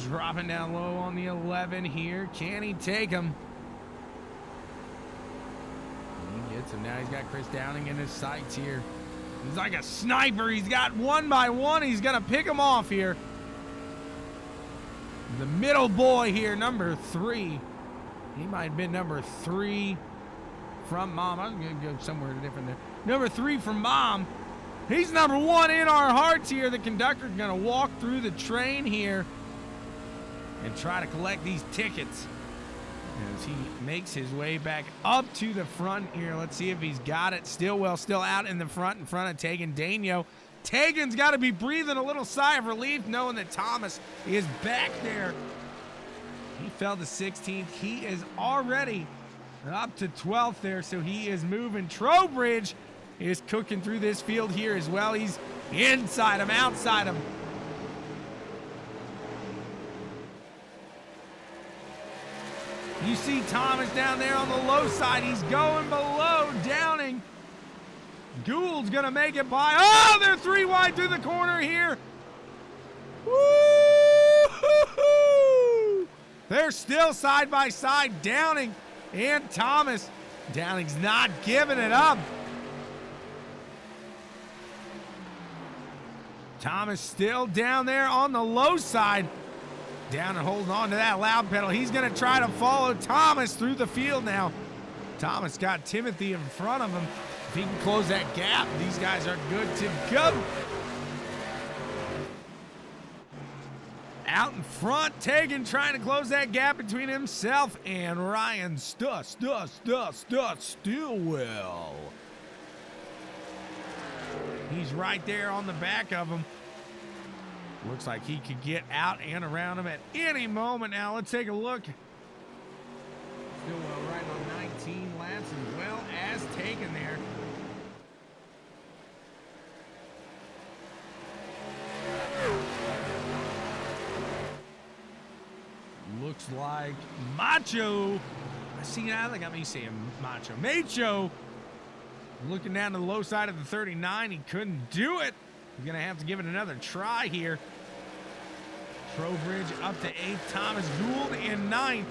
Dropping down low on the 11 here. Can he take him? He gets him. Now he's got Chris Downing in his sights here. He's like a sniper. He's got one by one. He's going to pick him off here. The middle boy here, number 3. He might have been number 3 from Mom. I'm going to go somewhere different there. Number 3 from Mom. He's number 1 in our hearts here. The conductor's going to walk through the train here and try to collect these tickets as he makes his way back up to the front here. Let's see if he's got it. Stillwell still out in the front in front of Tegan Daigneault. Tegan's got to be breathing a little sigh of relief knowing that Thomas is back there. He fell to 16th. He is already up to 12th there, so he is moving. Trowbridge is cooking through this field here as well. He's inside him, outside him. You see Thomas down there on the low side. He's going below Downing. Gould's going to make it by. Oh, they're 3 wide through the corner here. Woo-hoo-hoo! They're still side by side, Downing and Thomas. Downing's not giving it up. Thomas still down there on the low side. Down and holding on to that loud pedal. He's going to try to follow Thomas through the field now. Thomas got Timothy in front of him. If he can close that gap, these guys are good to go. Out in front, Tegan trying to close that gap between himself and Ryan Stillwell. He's right there on the back of him. Looks like he could get out and around him at any moment now. Let's take a look. Stillwell right on 19 laps as well as Tegan there. Looks like Macho. See, now they got me saying Macho. Looking down to the low side of the 39. He couldn't do it. He's going to have to give it another try here. Trowbridge up to 8th. Thomas Gould in 9th.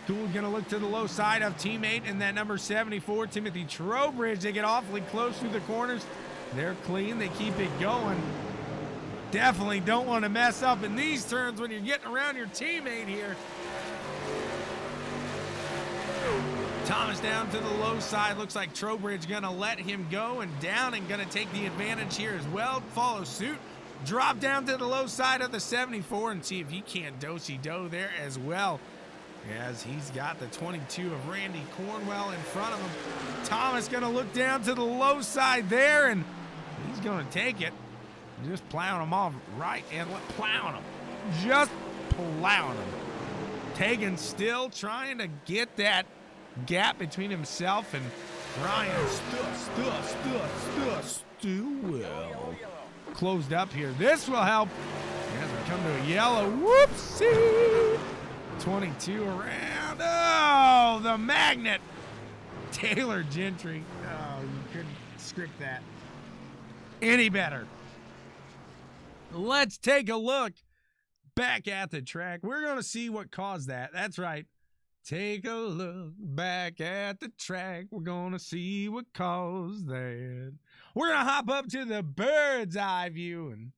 Gould going to look to the low side of teammate and that number 74, Timothy Trowbridge. They get awfully close through the corners. They're clean. They keep it going. Definitely don't want to mess up in these turns when you're getting around your teammate here. Thomas down to the low side. Looks like Trowbridge going to let him go, and Downing going to take the advantage here as well. Follow suit. Drop down to the low side of the 74 and see if he can't do-si-do there as well, as he's got the 22 of Randy Cornwell in front of him. Thomas going to look down to the low side there, and he's going to take it. Just plowing him off right and plowing him. Just plowing him. Tegan still trying to get that Stillwell. Closed up here. This will help as we come to a yellow. Whoopsie. 22 around. Oh, the magnet. Taylor Gentry. Oh, you couldn't script that any better. Let's take a look back at the track. We're going to see what caused that. That's right. Take a look back at the track. We're going to see what caused that. We're going to hop up to the bird's eye view and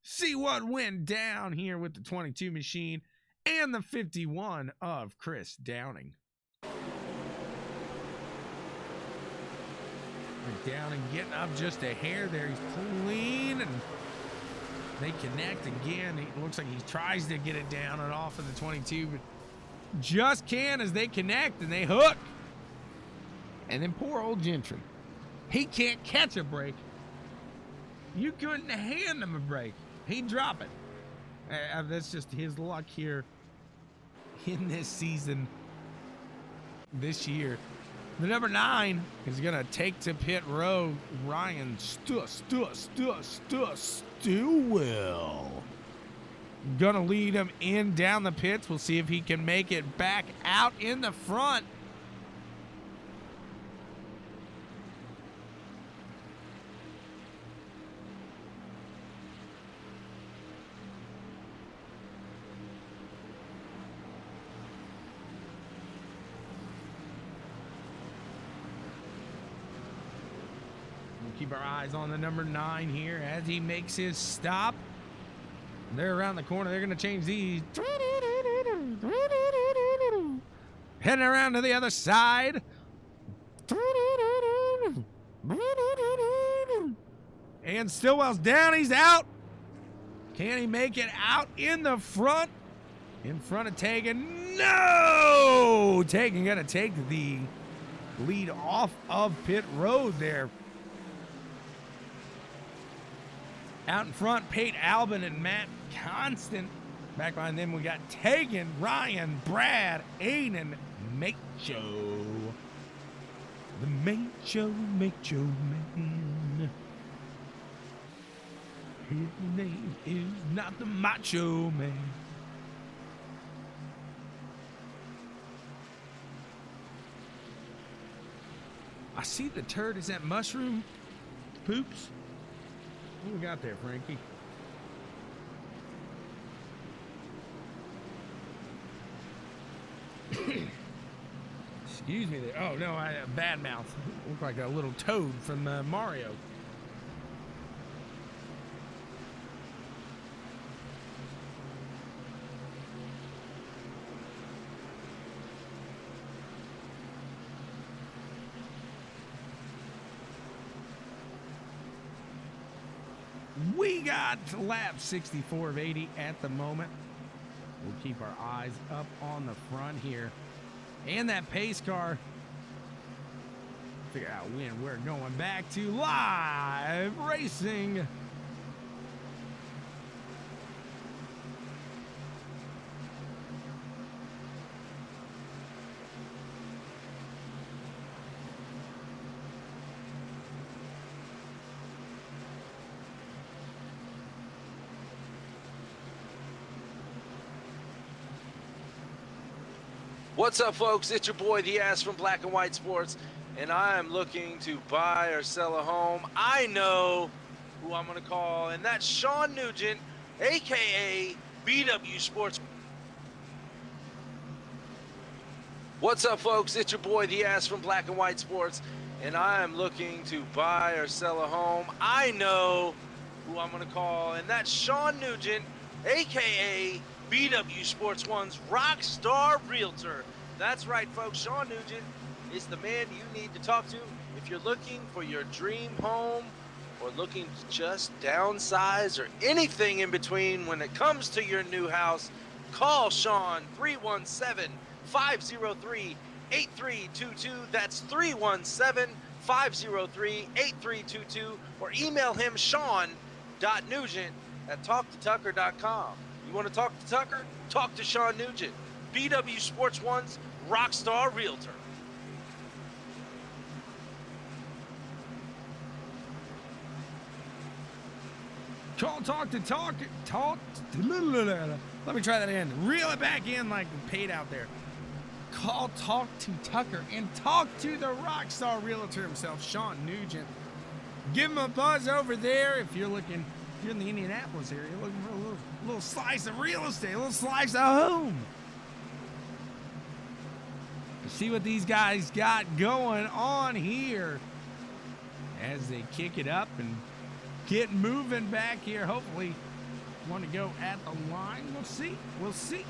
see what went down here with the 22 machine and the 51 of Chris Downing. Downing getting up just a hair there. He's clean, and they connect again. It looks like he tries to get it down and off of the 22, but just can as they connect and they hook. And then poor old Gentry. He can't catch a break. You couldn't hand him a break. He'd drop it. That's just his luck here in this season, this year. The number 9 is going to take to pit road. Ryan Stillwell. Going to lead him in down the pits. We'll see if he can make it back out in the front. Keep our eyes on the number 9 here as he makes his stop. They're around the corner. They're going to change these. Heading around to the other side. And Stillwell's down. He's out. Can he make it out in the front? In front of Tegan. No! Tegan going to take the lead off of pit road there. Out in front, Pate Albin and Matt Constant. Back behind them, we got Tegan, Ryan, Brad, Aiden, Macho. The Macho Man. His name is not the Macho Man. I see the turd. Is that mushroom poops? What we got there, Frankie? Excuse me there. Oh, no, I bad mouth. Look like a little toad from Mario. We got lap 64 of 80 at the moment. We'll keep our eyes up on the front here. And that pace car. Figure out when we're going back to live racing. What's up, folks? It's your boy, The Ass from Black and White Sports, and I am looking to buy or sell a home. I know who I'm going to call, and that's Shawn Nugent, a.k.a. BW Sports. What's up, folks? It's your boy, The Ass from Black and White Sports, and I am looking to buy or sell a home. I know who I'm going to call, and that's Shawn Nugent, a.k.a. BW Sports One's Rockstar Realtor. That's right, folks. Shawn Nugent is the man you need to talk to if you're looking for your dream home or looking to just downsize or anything in between when it comes to your new house. Call Shawn 317-503-8322. That's 317-503-8322, or email him shawn.nugent at talktotucker.com. You want to talk to Tucker? Talk to Shawn Nugent, BW Sports One's Rockstar Realtor. Talk. Let me try that again. Reel it back in like paid out there. Talk to Tucker and talk to the Rockstar Realtor himself, Shawn Nugent. Give him a buzz over there if you're in the Indianapolis area, looking for a little slice of real estate, a little slice of home. See what these guys got going on here as they kick it up and get moving back here. Hopefully, want to go at the line. We'll see.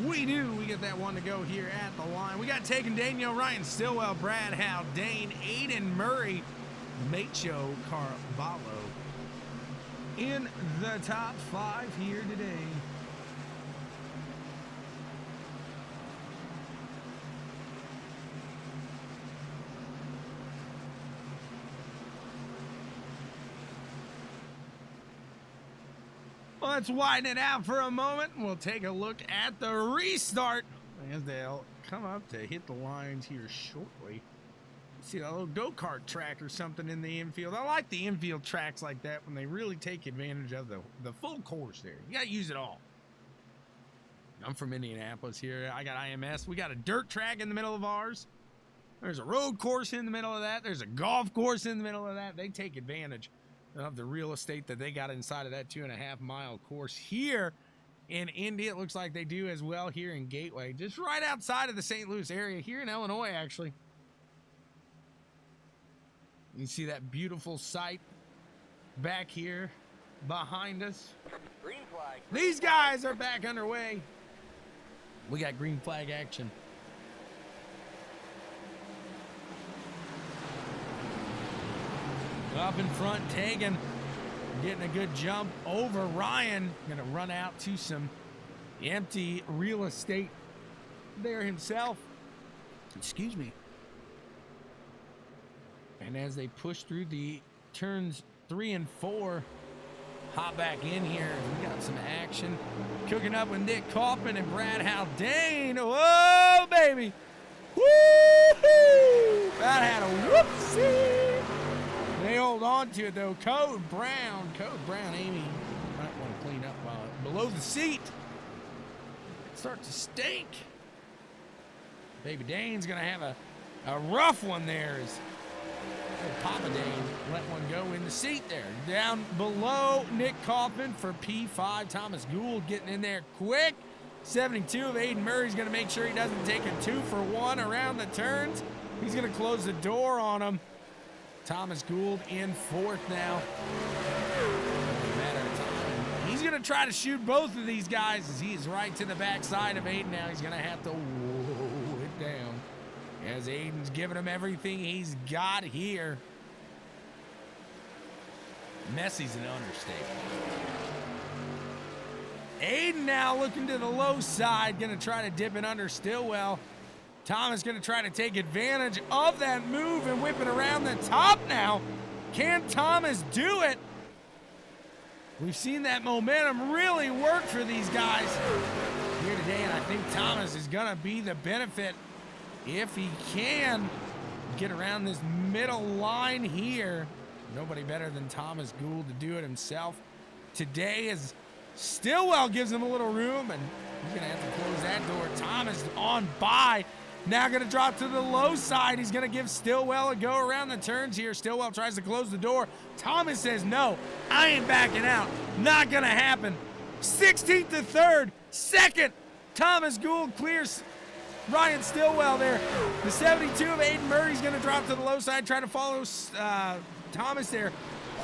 We do. We get that one to go here at the line. We got Taken Daniel, Ryan Stillwell, Brad Howe, Dane, Aiden Murray, Macho Carvalho in the top 5 here today. Let's widen it out for a moment. We'll take a look at the restart as they'll come up to hit the lines here shortly. See a little go-kart track or something in the infield. I like the infield tracks like that when they really take advantage of the full course there. You got to use it all. I'm from Indianapolis here. I got IMS. We got a dirt track in the middle of ours. There's a road course in the middle of that. There's a golf course in the middle of that. They take advantage of the real estate that they got inside of that 2.5 mile course here in Indy. It looks like they do as well here in Gateway, just right outside of the St. Louis area here in Illinois, actually. You can see that beautiful sight back here behind us. Green flag. These guys are back underway. We got green flag action. Up in front, Tegan getting a good jump over Ryan. Gonna run out to some empty real estate there himself. Excuse me. And as they push through the turns 3 and 4, hop back in here. We got some action cooking up with Nick Kaufman and Brad Haldane. Whoa, baby. Woo-hoo! That had a whoopsie. They hold on to it, though. Code Brown, Amy, might want to clean up below the seat. It starts to stink. Baby Dane's going to have a rough one there. As Papa Dane let one go in the seat there. Down below, Nick Kaufman for P5. Thomas Gould getting in there quick. 72 of Aiden Murray's going to make sure he doesn't take a 2-for-1 around the turns. He's going to close the door on him. Thomas Gould in 4th now. Matter of time. He's going to try to shoot both of these guys as he is right to the backside of Aiden now. He's going to have to whoa it down as Aiden's giving him everything he's got here. Messy's an understatement. Aiden now looking to the low side, going to try to dip it under Stillwell. Thomas going to try to take advantage of that move and whip it around the top now. Can Thomas do it? We've seen that momentum really work for these guys here today, and I think Thomas is going to be the benefit if he can get around this middle line here. Nobody better than Thomas Gould to do it himself today, as Stillwell gives him a little room, and he's going to have to close that door. Thomas on by. Now going to drop to the low side. He's going to give Stillwell a go around the turns here. Stillwell tries to close the door. Thomas says, no, I ain't backing out. Not going to happen. 16th to 3rd. 2nd, Thomas Gould clears Ryan Stillwell there. The 72 of Aiden Murray's going to drop to the low side, try to follow Thomas there.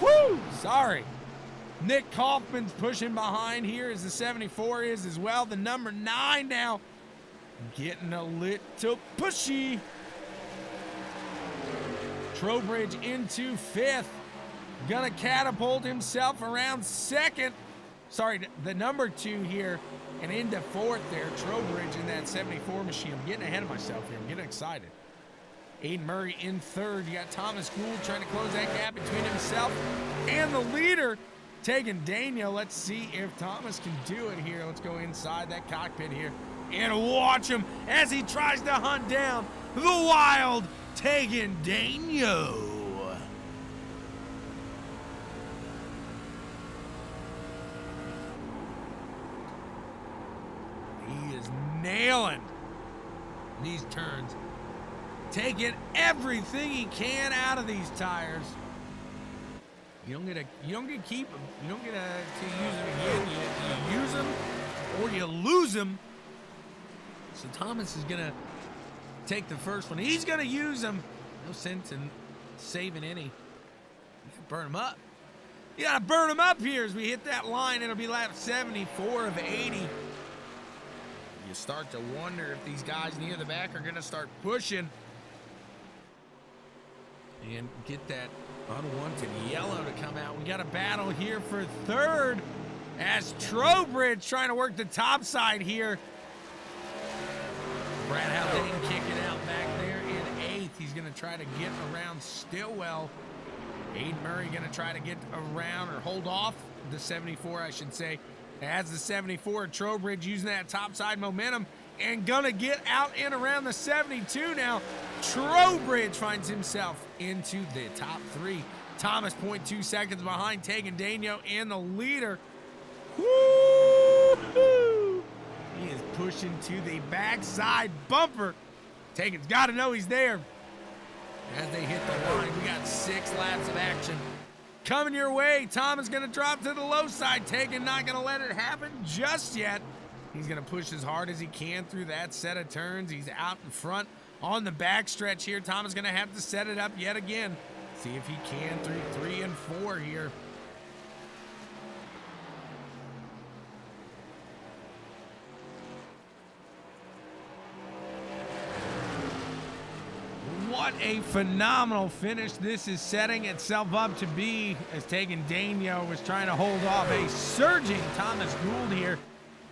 Whoo! Sorry. Nick Kaufman's pushing behind here as the 74 is as well. The number 9 now getting a little pushy. Trowbridge into 5th. Gonna catapult himself around 2nd. Sorry, the number 2 here and into 4th there. Trowbridge in that 74 machine. I'm getting ahead of myself here. I'm getting excited. Aiden Murray in 3rd. You got Thomas Gould trying to close that gap between himself and the leader, Tegan Daniel. Let's see if Thomas can do it here. Let's go inside that cockpit here And watch him as he tries to hunt down the wild Tegan Daniel. He is nailing these turns, taking everything he can out of these tires. You don't get to keep them. You don't get to use them again. You use them or you lose them. So Thomas is gonna take the first one. He's gonna use them. No sense in saving any. You can burn them up. You gotta burn them up here as we hit that line. It'll be lap 74 of 80. You start to wonder if these guys near the back are gonna start pushing and get that unwanted yellow to come out. We got a battle here for third as Trowbridge trying to work the top side here. Brad Haldane kicking out back there in eighth. He's going to try to get around Stillwell. Aiden Murray going to try to get around or hold off the 74, I should say. As the 74, Trowbridge using that top side momentum and going to get out and around the 72 now. Trowbridge finds himself into the top three. Thomas 0.2 seconds behind Tegan Daniel and the leader. Woo-hoo! He is pushing to the backside bumper. Tegan's got to know he's there. As they hit the line, we got 6 laps of action coming your way. Thomas going to drop to the low side. Tegan not going to let it happen just yet. He's going to push as hard as he can through that set of turns. He's out in front on the back stretch here. Thomas going to have to set it up yet again. See if he can through 3 and 4 here. What a phenomenal finish this is setting itself up to be, as Tegan Daniel was trying to hold off a surging Thomas Gould here.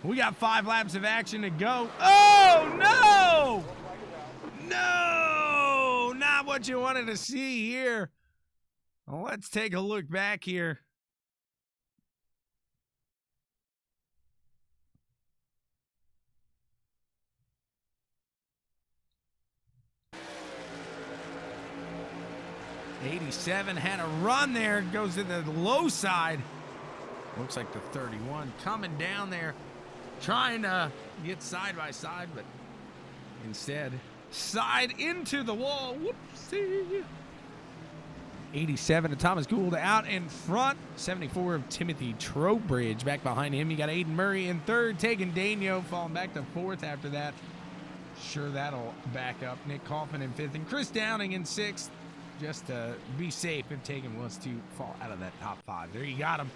We got 5 laps of action to go. Oh, no! No! Not what you wanted to see here. Well, let's take a look back here. '87 had a run there, goes to the low side. Looks like the 31 coming down there, trying to get side by side, but instead side into the wall. Whoopsie. 87 of Thomas Gould out in front. 74 of Timothy Trowbridge back behind him. You got Aiden Murray in third. Tegan Daniel falling back to fourth after that. Sure, that'll back up. Nick Kaufman in fifth and Chris Downing in sixth. Just to be safe if Tegan wants to fall out of that top 5. There you got him.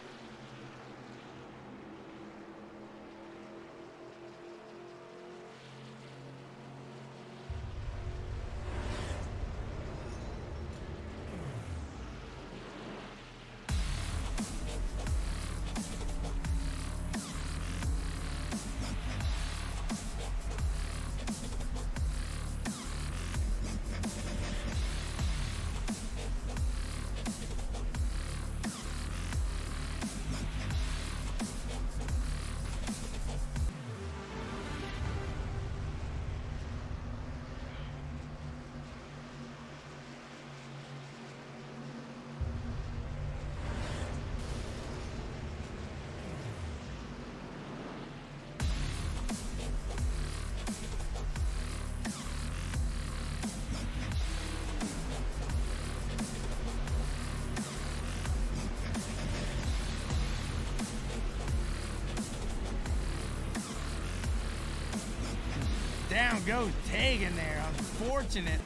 Down goes Tegan there. Unfortunate.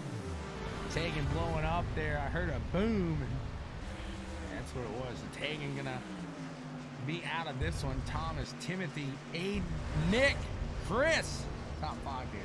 Tegan blowing up there. I heard a boom, and that's what it was. Tegan gonna be out of this one. Thomas, Timothy, Aiden, Nick, Chris. Top 5 here.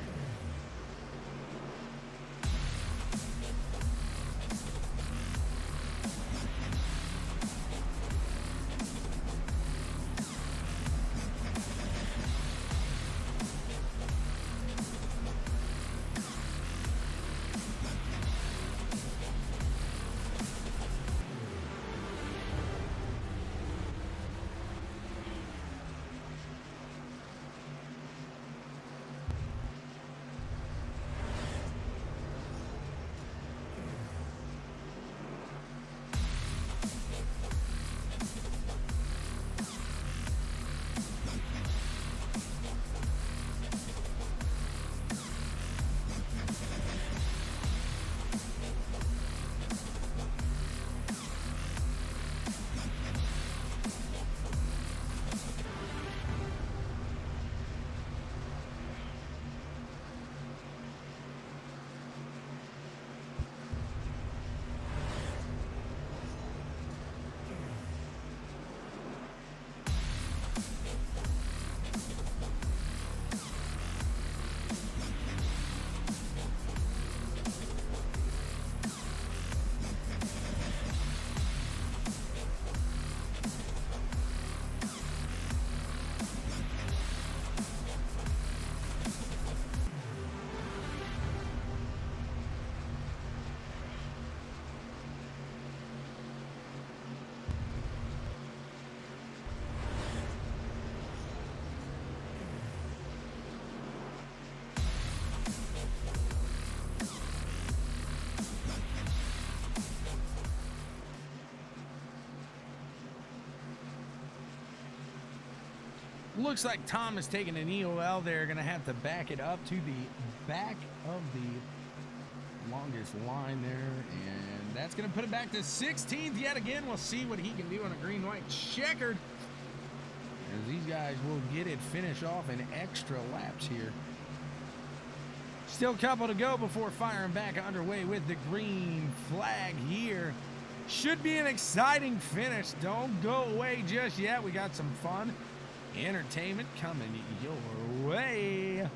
Looks like Tom is taking an EOL there. Going to have to back it up to the back of the longest line there. And that's going to put it back to 16th yet again. We'll see what he can do on a green-white checkered. As these guys will get it finished off in extra laps here. Still a couple to go before firing back underway with the green flag here. Should be an exciting finish. Don't go away just yet. We got some fun entertainment coming your way.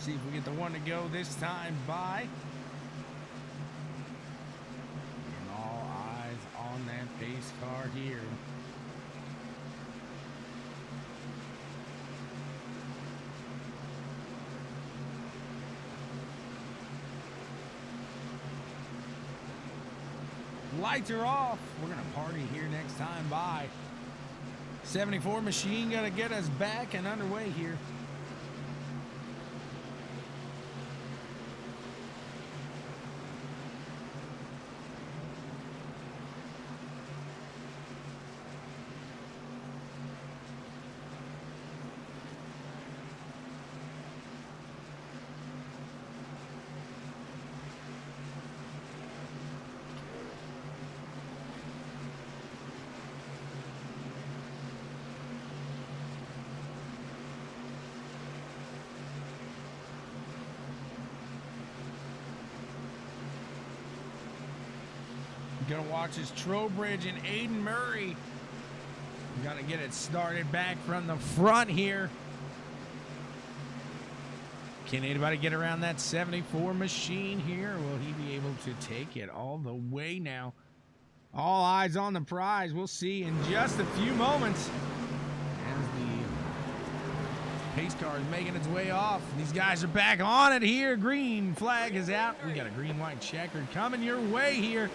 See if we get the one to go this time by. And all eyes on that pace car here. Lights are off. We're going to party here next time by. 74 machine going to get us back and underway here. Gonna watch his Trowbridge and Aiden Murray. Gonna get it started back from the front here. Can anybody get around that 74 machine here? Will he be able to take it all the way now? All eyes on the prize. We'll see in just a few moments as the pace car is making its way off. These guys are back on it here. Green flag is out. We got a green-white checkered coming your way here.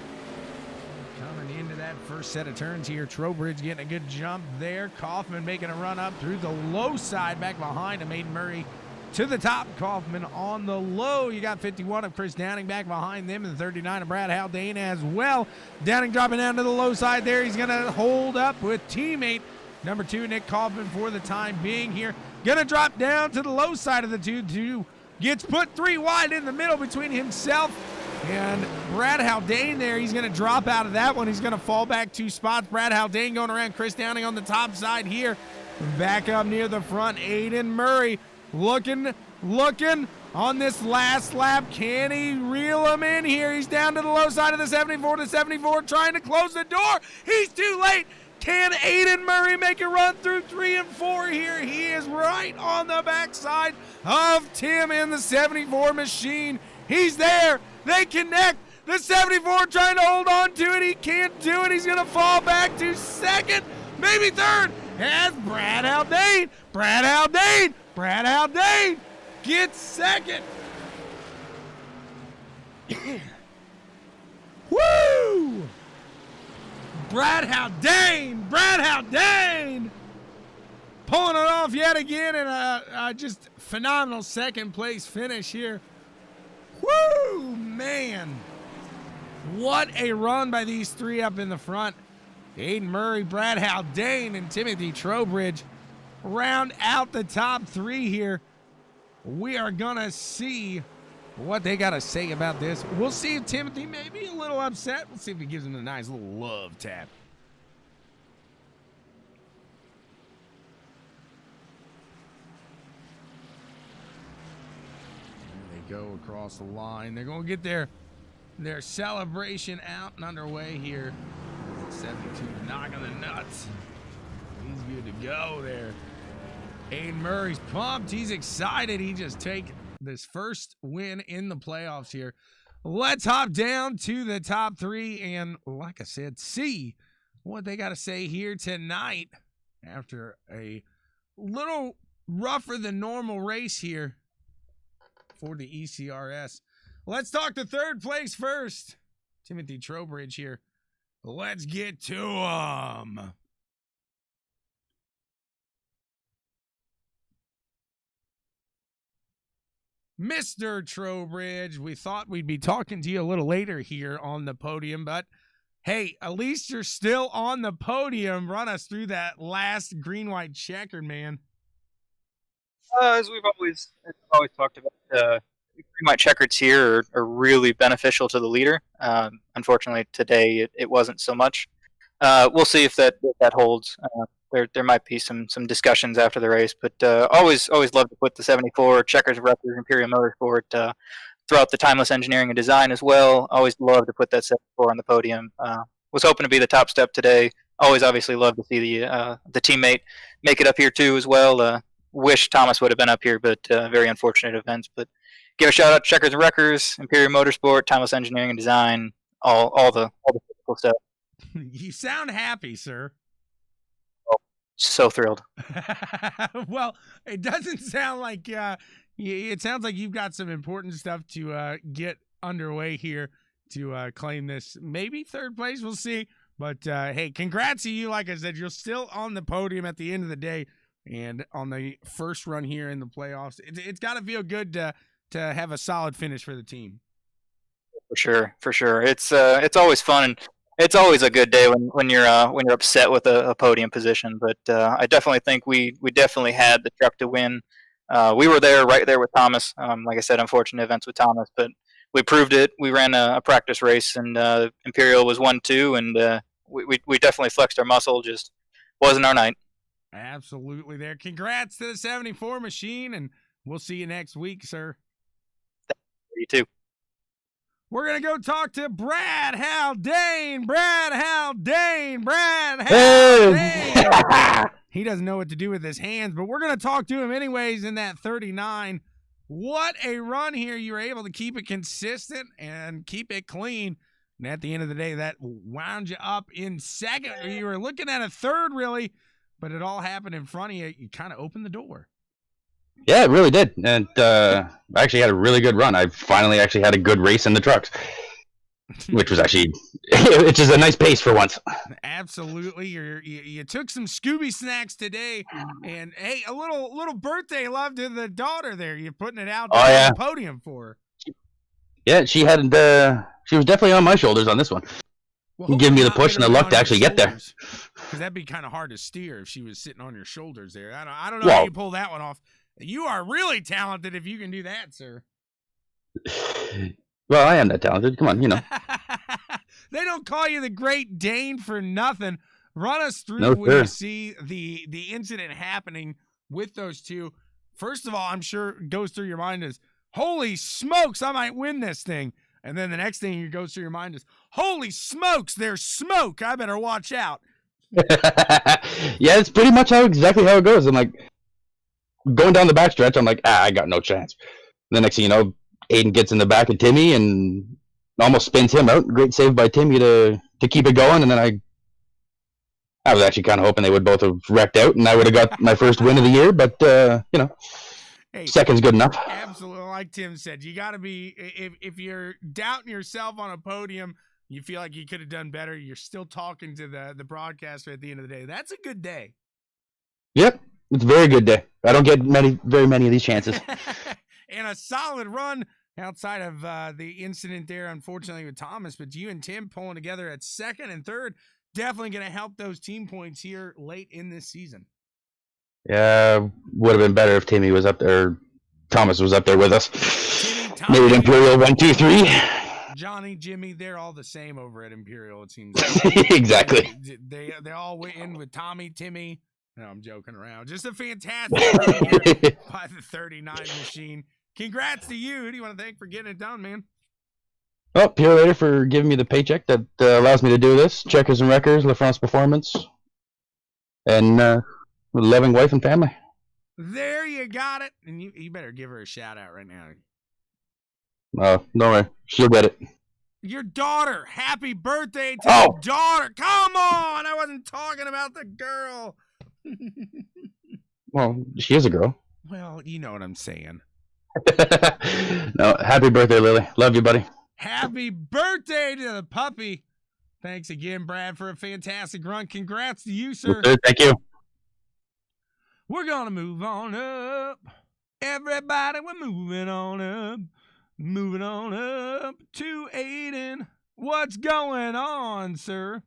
Coming into that first set of turns here. Trowbridge getting a good jump there. Kaufman making a run up through the low side back behind him. Aiden Murray to the top. Kaufman on the low. You got 51 of Chris Downing back behind them, and 39 of Brad Haldane as well. Downing dropping down to the low side there. He's going to hold up with teammate number 2, Nick Kaufman, for the time being here. Going to drop down to the low side of the 2. Gets put 3 wide in the middle between himself and Brad Haldane there. He's going to drop out of that one. He's going to fall back 2 spots. Brad Haldane going around Chris Downing on the top side here. Back up near the front, Aiden Murray looking on this last lap. Can he reel him in here? He's down to the low side of the 74 to 74, trying to close the door. He's too late. Can Aiden Murray make a run through 3 and 4 here? He is right on the backside of Tim in the 74 machine. He's there. They connect. The 74 trying to hold on to it. He can't do it. He's going to fall back to second, maybe third. As Brad Haldane gets second. Woo! Brad Haldane pulling it off yet again in a just phenomenal second place finish here. Woo, man. What a run by these 3 up in the front. Aiden Murray, Brad Haldane, and Timothy Trowbridge round out the top 3 here. We are going to see what they got to say about this. We'll see if Timothy may be a little upset. We'll see if he gives him a nice little love tap. Go across the line. They're going to get their celebration out and underway here. 72 knocking the nuts. He's good to go there. Aiden Murray's pumped. He's excited. He just take this first win in the playoffs here. Let's hop down to the top 3 and, like I said, see what they got to say here tonight after a little rougher than normal race here for the ECRS. Let's talk to third place first. Timothy Trowbridge here. Let's get to him. Mr. Trowbridge, we thought we'd be talking to you a little later here on the podium, but hey, at least you're still on the podium. Run us through that last green-white checkered, man. As we've always talked about, green-white checkers here are really beneficial to the leader. Unfortunately, today it wasn't so much. We'll see if that holds. There might be some discussions after the race, but always love to put the 74 checkers record Imperial Motorsport throughout the timeless engineering and design as well. Always love to put that 74 on the podium. Was hoping to be the top step today. Always obviously love to see the teammate make it up here too as well. Wish Thomas would have been up here, but very unfortunate events. But give a shout out to Checkers and Wreckers, Imperial Motorsport, timeless engineering and design, all the physical stuff. You sound happy, sir. So thrilled. Well, it doesn't sound like it sounds like you've got some important stuff to get underway here to claim this maybe third place. We'll see. But hey, congrats to you. Like I said, you're still on the podium at the end of the day and on the first run here in the playoffs. It's got to feel good to have a solid finish for the team. For sure. It's always fun, and it's always a good day when you're upset with a podium position. But I definitely think we definitely had the truck to win. We were right there with Thomas. Like I said, unfortunate events with Thomas, but we proved it. We ran a practice race, and Imperial was 1-2, and we definitely flexed our muscle. Just wasn't our night. Absolutely there. Congrats to the 74 machine, and we'll see you next week, sir. You too. We're going to go talk to Brad Haldane. Brad Haldane. He doesn't know what to do with his hands, but we're going to talk to him anyways in that 39. What a run here. You were able to keep it consistent and keep it clean. And at the end of the day, that wound you up in second. You were looking at a third, really, but it all happened in front of you. You kind of opened the door. Yeah, it really did. And I actually had a really good run. I finally actually had a good race in the trucks, which was actually, which is a nice pace for once. Absolutely. You took some Scooby snacks today, and hey, a little birthday love to the daughter there. You're putting it out on the podium for her. Yeah, she was definitely on my shoulders on this one. Well, giving me the push and the luck to actually get there. Because that'd be kind of hard to steer if she was sitting on your shoulders there. I don't know how you pull that one off. You are really talented if you can do that, sir. Well, I am that talented. Come on, you know. They don't call you the Great Dane for nothing. Run us through when you see the incident happening with those two. First of all, I'm sure goes through your mind is, holy smokes, I might win this thing. And then the next thing that goes through your mind is, holy smokes, there's smoke. I better watch out. Yeah, it's pretty much exactly how it goes. I'm like, going down the backstretch, I'm like, I got no chance. And the next thing you know, Aiden gets in the back of Timmy and almost spins him out. Great save by Timmy to keep it going. And then I was actually kind of hoping they would both have wrecked out, and I would have got my first win of the year. But, hey, second's good enough. Absolutely. Like Tim said, you got to be, if you're doubting yourself on a podium, you feel like you could have done better, you're still talking to the broadcaster at the end of the day. That's a good day. Yep. It's a very good day. I don't get very many of these chances. And a solid run outside of the incident there, unfortunately, with Thomas. But you and Tim pulling together at second and third, definitely going to help those team points here late in this season. Yeah, would have been better if Timmy was up there. Thomas was up there with us. Tommy, maybe Imperial 1, 2, 3. Johnny, Jimmy, they're all the same over at Imperial, it seems like. Exactly. They all went in with Tommy, Timmy. No, I'm joking around. Just a fantastic run here by the 39 machine. Congrats to you. Who do you want to thank for getting it done, man? Well, Pure for giving me the paycheck that allows me to do this. Checkers and Wreckers, La France Performance. and loving wife and family. There you got it. And you better give her a shout out right now. Don't worry, she'll get it. Your daughter. Happy birthday to Oh. your daughter. Come on. I wasn't talking about the girl. Well, she is a girl. Well, you know what I'm saying. No, happy birthday, Lily. Love you, buddy. Happy birthday to the puppy. Thanks again, Brad, for a fantastic run. Congrats to you, sir. Yes, sir. Thank you. We're going to move on up. Everybody, we're moving on up. Moving on up to Aiden. What's going on, sir?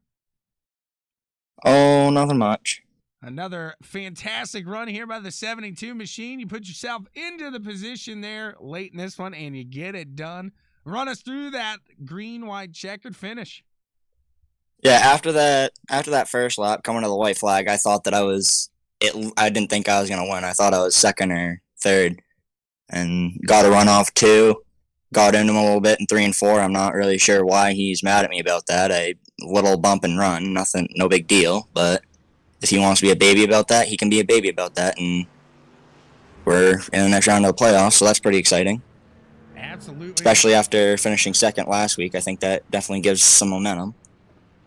Oh, nothing much. Another fantastic run here by the 72 machine. You put yourself into the position there late in this one, and you get it done. Run us through that green, white, checkered finish. Yeah, after that first lap coming to the white flag, I thought that I didn't think I was gonna win. I thought I was second or third, and got a run off 2. Got into him a little bit in 3 and 4. I'm not really sure why he's mad at me about that. A little bump and run, nothing, no big deal. But if he wants to be a baby about that, he can be a baby about that. And we're in the next round of the playoffs, so that's pretty exciting. Absolutely. Especially after finishing second last week, I think that definitely gives some momentum.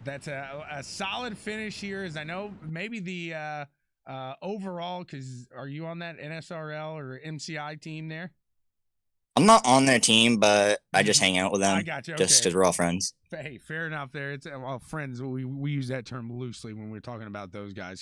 That's a solid finish here. As I know, maybe the overall, because are you on that NSRL or MCI team there? I'm not on their team, but I just hang out with them. I got you. Just because we're all friends. Hey, fair enough there. It's well, friends. We use that term loosely when we're talking about those guys.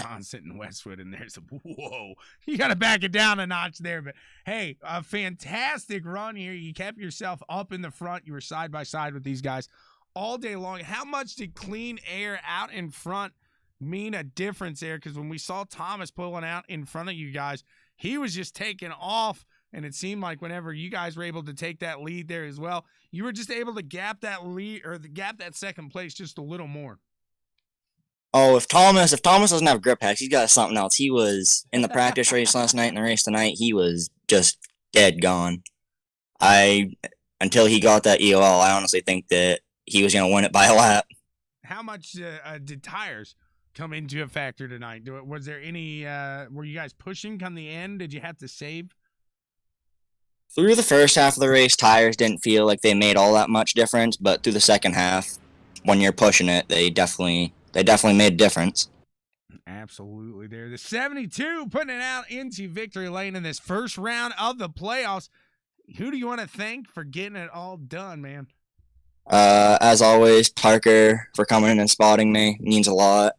Constant and Westwood, and there's whoa, you got to back it down a notch there. But hey, a fantastic run here. You kept yourself up in the front. You were side by side with these guys all day long. How much did clean air out in front mean a difference there? Because when we saw Thomas pulling out in front of you guys, he was just taking off. And it seemed like whenever you guys were able to take that lead there as well, you were just able to gap that lead or gap that second place just a little more. Oh, if Thomas doesn't have grip hacks, he's got something else. He was in the practice race last night and the race tonight. He was just dead gone. Until he got that EOL, I honestly think that he was going to win it by a lap. How much did tires come into a factor tonight? Was there any? Were you guys pushing come the end? Did you have to save? Through the first half of the race, tires didn't feel like they made all that much difference, but through the second half, when you're pushing it, they definitely made a difference. Absolutely there. The 72 putting it out into victory lane in this first round of the playoffs. Who do you want to thank for getting it all done, man? As always, Parker for coming in and spotting me. Means a lot.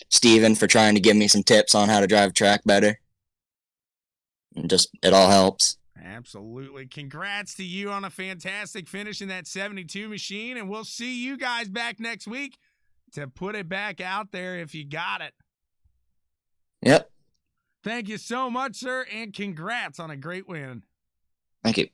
Steven for trying to give me some tips on how to drive a track better. It all helps. Absolutely. Congrats to you on a fantastic finish in that 72 machine, and we'll see you guys back next week to put it back out there if you got it. Yep. Thank you so much, sir, and congrats on a great win. Thank you.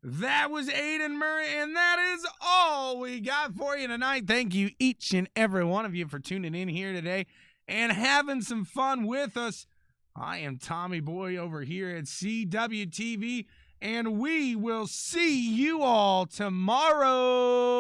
That was Aiden Murray, and that is all we got for you tonight. Thank you, each and every one of you, for tuning in here today and having some fun with us. I am Tommy Boy over here at CWTV, and we will see you all tomorrow.